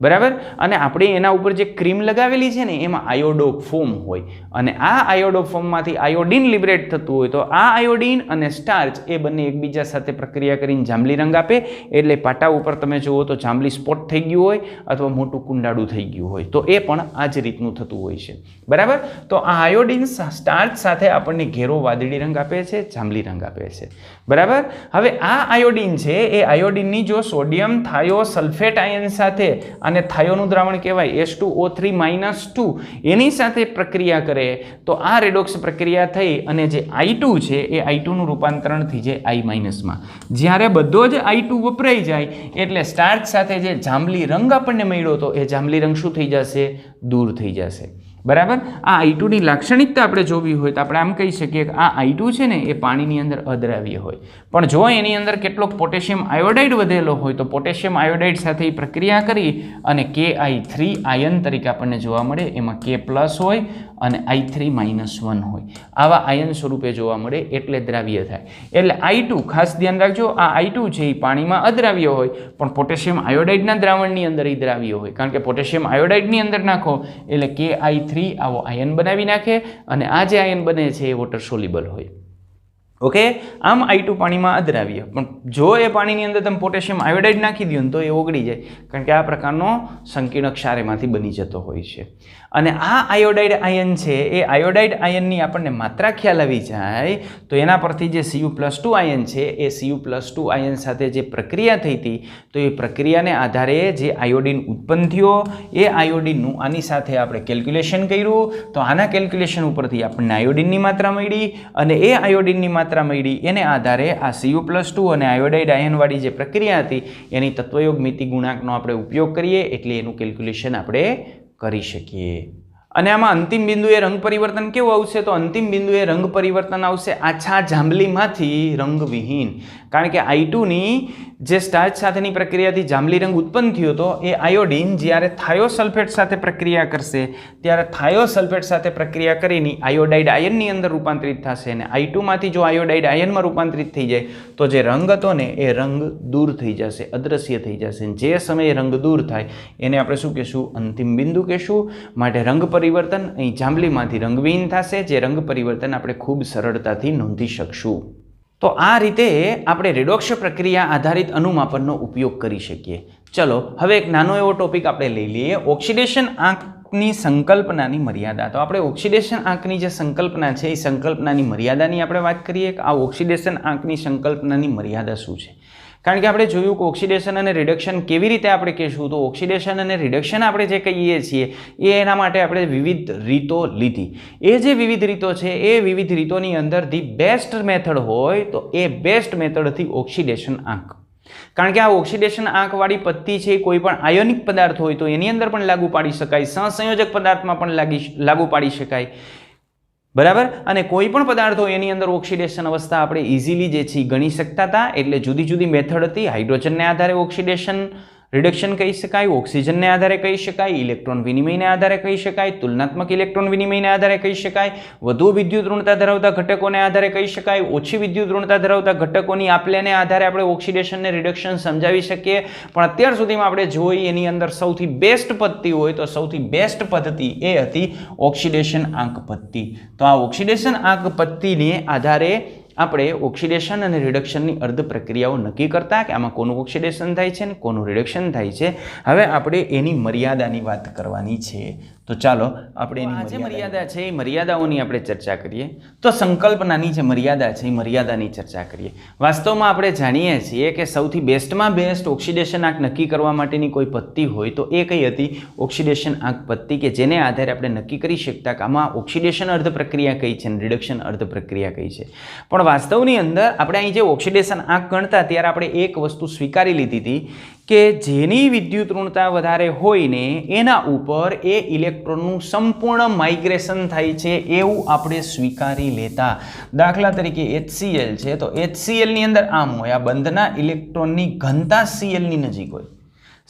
બરાબર? અને આપણે એના ઉપર જે ક્રીમ લગાવેલી છે ને એમાં આયોડો ફોર્મ હોય અને આ આયોડો ફોર્મમાંથી આયોડિન લિબરેટ થતું હોય તો આ આયોડિન અને સ્ટાર્ચ એ બંને એકબીજા સાથે પ્રક્રિયા કરીને જાંબલી રંગ આપે એટલે પાટા ઉપર તમે જુઓ તો જાંબલી સ્પોટ થઈ ગયું હોય અથવા મોટું કુંડાળું થઈ ગયું હોય તો એ પણ આ જ રીતનું થતું હોય છે. બરાબર? તો આ આયોડિન સ્ટાર્ચ સાથે આપણને ઘેરો વાદળી રંગ આપે છે, જાંબલી રંગ આપે છે. બરાબર? હવે આ આયોડિન છે એ આયોડિનની જો સોડિયમ થાયોસલ્ફેટ આયન સાથે અને થાયોનું દ્રાવણ કહેવાય H2O3-2 એની સાથે પ્રક્રિયા કરે તો આ રેડોક્સ પ્રક્રિયા થઈ અને જે I2 છે એ I2નું રૂપાંતરણ થઈ જાય I-માં. જ્યારે બધો જ I2 વપરાઈ જાય એટલે સ્ટાર્ચ સાથે જે જાંબલી રંગ આપણને મળ્યો તો એ જાંબલી રંગ શું થઈ જશે? દૂર થઈ જશે. બરાબર. આ I2 ની લાક્ષણિકતા આપણે જોવી હોય તો આપણે આમ કહી શકીએ કે આ I2 છે ને એ પાણીની અંદર અદ્રાવ્ય હોય, પણ જો એની અંદર કેટલોક પોટેશિયમ આયોડાઇડ વધેલો હોય તો પોટેશિયમ આયોડાઇડ સાથે પ્રક્રિયા કરી અને Ki3 આયન તરીકે આપણને જોવા મળે, એમાં K+ હોય અને I3 -1 હોય, આવા આયન સ્વરૂપે જોવા મળે એટલે દ્રાવ્ય થાય. એટલે I2 ખાસ ધ્યાન રાખજો, આ I2 છે એ પાણીમાં અદ્રાવ્ય હોય પણ પોટેશિયમ આયોડાઇડના દ્રાવણની અંદર એ દ્રાવ્ય હોય, કારણ કે પોટેશિયમ આયોડાઇડની અંદર નાખો એટલે Ki3 આવો આયન બનાવી નાખે અને આ જે આયન બને છે એ વોટર સોલ્યુબલ હોય. ઓકે, આમ I2 પાણીમાં અદ્રાવ્ય, પણ જો એ પાણીની અંદર તમે પોટેશિયમ આયોડાઇડ નાખી દો ને તો એ ઓગળી જાય, કારણ કે આ પ્રકારનો સંકીર્ણ ક્ષાર એમાંથી બની જતો હોય છે. અને આ આયોડાઇડ આયન છે એ આયોડાઇડ આયનની આપણને માત્રા ખ્યાલ આવી જાય તો એના પરથી જે Cu+2 આયન છે એ Cu+2 આયન સાથે જે પ્રક્રિયા થઈ હતી તો એ પ્રક્રિયાને આધારે જે આયોડિન ઉત્પન્ન થયો એ આયોડિનનું આની સાથે આપણે કેલ્ક્યુલેશન કર્યું તો આના કેલ્ક્યુલેશન ઉપરથી આપણને આયોડિનની માત્રા મળી અને એ આયોડિનની માત્રા મળી એને આધારે આ Cu+2 અને આયોડાઇડ આયનવાળી જે પ્રક્રિયા હતી એની તત્વયોગ મિતિ ગુણાંકનો આપણે ઉપયોગ કરીએ એટલે એનું કેલ્ક્યુલેશન આપણે કરી શકીએ. અને આમાં અંતિમ બિંદુએ રંગ પરિવર્તન કેવું આવશે તો અંતિમ બિંદુએ રંગ પરિવર્તન આવશે આછા જાંબલીમાંથી રંગવિહીન, કારણ કે I2 ની જે સ્ટાર્ચ સાથેની પ્રક્રિયાથી જાંબલી રંગ ઉત્પન્ન થયો હતો એ આયોડિન જ્યારે થાયોસલ્ફેટ સાથે પ્રક્રિયા કરશે ત્યારે થાયોસલ્ફેટ સાથે પ્રક્રિયા કરીને આયોડાઇડ આયનની અંદર રૂપાંતરિત થશે અને I2 માંથી જો આયોડાઇડ આયનમાં રૂપાંતરિત થઈ જાય તો જે રંગ હતો ને એ રંગ દૂર થઈ જશે, અદ્રશ્ય થઈ જશે. જે સમયે રંગ દૂર થાય એને આપણે શું કહેશું? અંતિમ બિંદુ કહેશું. માટે રંગ પરિવર્તન અહીં જાંબલીમાંથી રંગવિહીન થશે, જે રંગ પરિવર્તન આપણે ખૂબ સરળતાથી નોંધી શકશું. તો આ રીતે આપણે રેડોક્સ પ્રક્રિયા આધારિત અનુમાપનનો ઉપયોગ કરી શકીએ. ચલો હવે એક નાનો એવો ટોપિક આપણે લઈ લઈએ, ઓક્સિડેશન આંકની સંકલ્પનાની મર્યાદા. તો આપણે ઓક્સિડેશન આંકની જે સંકલ્પના છે એ સંકલ્પનાની મર્યાદાની આપણે વાત કરીએ કે આ ઓક્સિડેશન આંકની સંકલ્પનાની મર્યાદા શું છે. કારણ કે આપણે જોયું કે ઓક્સિડેશન અને રિડક્શન કેવી રીતે આપણે કહીશું તો ઓક્સિડેશન અને રિડક્શન આપણે જે કહીએ છીએ એ એના માટે આપણે વિવિધ રીતો લીધી. એ જે વિવિધ રીતો છે એ વિવિધ રીતોની અંદર ધી બેસ્ટ મેથડ હોય તો એ બેસ્ટ મેથડથી ઓક્સિડેશન આંક, કારણ કે આ ઓક્સિડેશન આંકવાળી પદ્ધતિ છે કોઈ પણ આયોનિક પદાર્થ હોય તો એની અંદર પણ લાગુ પાડી શકાય, સહસંયોજક પદાર્થમાં પણ લાગુ પાડી શકાય. બરાબર. અને કોઈ પણ પદાર્થ હોય એની અંદર ઓક્સિડેશન અવસ્થા આપણે ઇઝીલી જે છે ગણી શકતા હતા. એટલે જુદી જુદી મેથડ હતી. હાઇડ્રોજનને આધારે ઓક્સિડેશન રિડક્શન કહી શકાય, ઓક્સિજનને આધારે કહી શકાય, ઇલેક્ટ્રોન વિનિમયને આધારે કહી શકાય, તુલનાત્મક ઇલેક્ટ્રોન વિનિમયને આધારે કહી શકાય, વધુ વિદ્યુત ઋણતા ધરાવતા ઘટકોને આધારે કહી શકાય, ઓછી વિદ્યુત ઋણતા ધરાવતા ઘટકોની આપલેને આધારે આપણે ઓક્સિડેશનને રિડક્શન સમજાવી શકીએ. પણ અત્યાર સુધીમાં આપણે જોઈ એની અંદર સૌથી બેસ્ટ પદ્ધતિ હોય તો સૌથી બેસ્ટ પદ્ધતિ એ હતી ઓક્સિડેશન આંક પદ્ધતિ. તો આ ઓક્સિડેશન આંક પદ્ધતિને આધારે આપણે ઓક્સિડેશન અને રિડક્શનની અર્ધ પ્રક્રિયાઓ નક્કી કરતા કે આમાં કોનું ઓક્સિડેશન થાય છે અને કોનું રિડક્શન થાય છે. હવે આપણે એની મર્યાદાની વાત કરવાની છે. તો ચાલો આપણે એની જે મર્યાદા છે એ મર્યાદાઓની આપણે ચર્ચા કરીએ. તો સંકલ્પનાની જે મર્યાદા છે એ મર્યાદાની ચર્ચા કરીએ. વાસ્તવમાં આપણે જાણીએ છીએ કે સૌથી બેસ્ટમાં બેસ્ટ ઓક્સિડેશન આંક નક્કી કરવા માટેની કોઈ પદ્ધતિ હોય તો એ કઈ હતી? ઓક્સિડેશન આંક પદ્ધતિ, કે જેને આધારે આપણે નક્કી કરી શકતા કે આમાં ઓક્સિડેશન અર્ધ પ્રક્રિયા કઈ છે અને રિડક્શન અર્ધ પ્રક્રિયા કઈ છે. પણ વાસ્તવની અંદર આપણે અહીં જે ઓક્સિડેશન આંક ગણતા ત્યારે આપણે એક વસ્તુ સ્વીકારી લીધી હતી કે જેની વિદ્યુત ઋણતા વધારે હોય ને એના ઉપર એ ઇલેક્ટ્રોનનું સંપૂર્ણ માઇગ્રેશન થાય છે એવું આપણે સ્વીકારી લેતા. દાખલા તરીકે HCl છે તો HCl ની અંદર આમ હોય, આ બંધના ઇલેક્ટ્રોનની ઘનતા Cl ની નજીક હોય.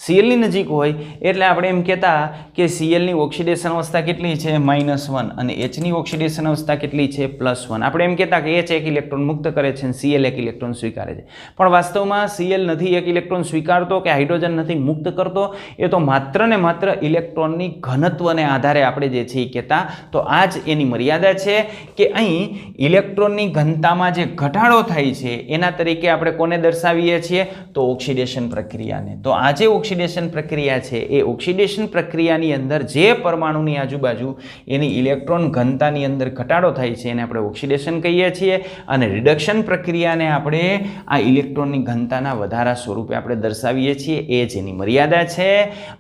Cl ની નજીક હોય એટલે આપણે એમ કહેતા કે Cl ની ઓક્સિડેશન અવસ્થા કેટલી છે? -1 અને H ની ઓક્સિડેશન અવસ્થા કેટલી છે? +1. આપણે એમ કહેતા કે H એક ઇલેક્ટ્રોન મુક્ત કરે છે અને Cl એક ઇલેક્ટ્રોન સ્વીકારે છે. પણ વાસ્તવમાં Cl નથી એક ઇલેક્ટ્રોન સ્વીકારતો કે હાઇડ્રોજન નથી મુક્ત કરતો, એ તો માત્ર ને માત્ર ઇલેક્ટ્રોનની ઘનત્વને આધારે આપણે જે છે એ કહેતા. તો આ જ એની મર્યાદા છે કે અહીં ઇલેક્ટ્રોનની ઘનતામાં જે ઘટાડો થાય છે એના તરીકે આપણે કોને દર્શાવીએ છીએ? તો ઓક્સિડેશન પ્રક્રિયાને. તો આ જે ઓક્સિડેશન પ્રક્રિયા છે એ ઓક્સિડેશન પ્રક્રિયાની અંદર જે પરમાણુની આજુબાજુ એની ઇલેક્ટ્રોન ઘનતાની અંદર ઘટાડો થાય છે એને આપણે ઓક્સિડેશન કહીએ છીએ. અને રિડક્શન પ્રક્રિયાને આપણે આ ઇલેક્ટ્રોનની ઘનતાના વધારા સ્વરૂપે આપણે દર્શાવીએ છીએ. એ જ એની મર્યાદા છે.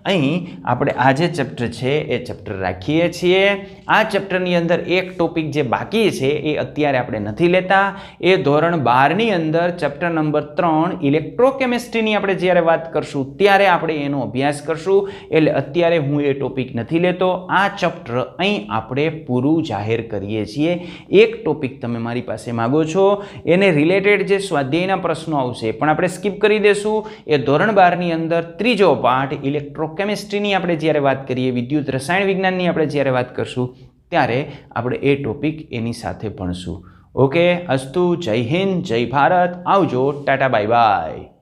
અહીં આપણે આ જે ચેપ્ટર છે એ ચેપ્ટર રાખીએ છીએ. આ ચેપ્ટરની અંદર એક ટોપિક જે બાકી છે એ અત્યારે આપણે નથી લેતા. એ ધોરણ 12 ની અંદર ચેપ્ટર નંબર 3 ઇલેક્ટ્રોકેમિસ્ટ્રીની આપણે જ્યારે વાત કરશું ત્યારે આપણે એનો અભ્યાસ કરશું, એટલે અત્યારે હું એ ટોપિક નથી લેતો. આ ચેપ્ટર અહીં આપણે પૂરું જાહેર કરીએ છીએ. એક ટોપિક તમે મારી પાસે માગો છો, એને રિલેટેડ જે સ્વાધ્યાયના પ્રશ્નો આવશે પણ આપણે સ્કીપ કરી દેશું. એ ધોરણ 12ની અંદર ત્રીજો પાઠ ઇલેક્ટ્રોકેમિસ્ટ્રીની આપણે જ્યારે વાત કરીએ, વિદ્યુત રસાયણ વિજ્ઞાનની આપણે જ્યારે વાત કરશું ત્યારે આપણે એ ટોપિક એની સાથે ભણશું. ઓકે, અસ્તુ. જય હિન્દ, જય ભારત. આવજો, ટાટા, બાય બાય.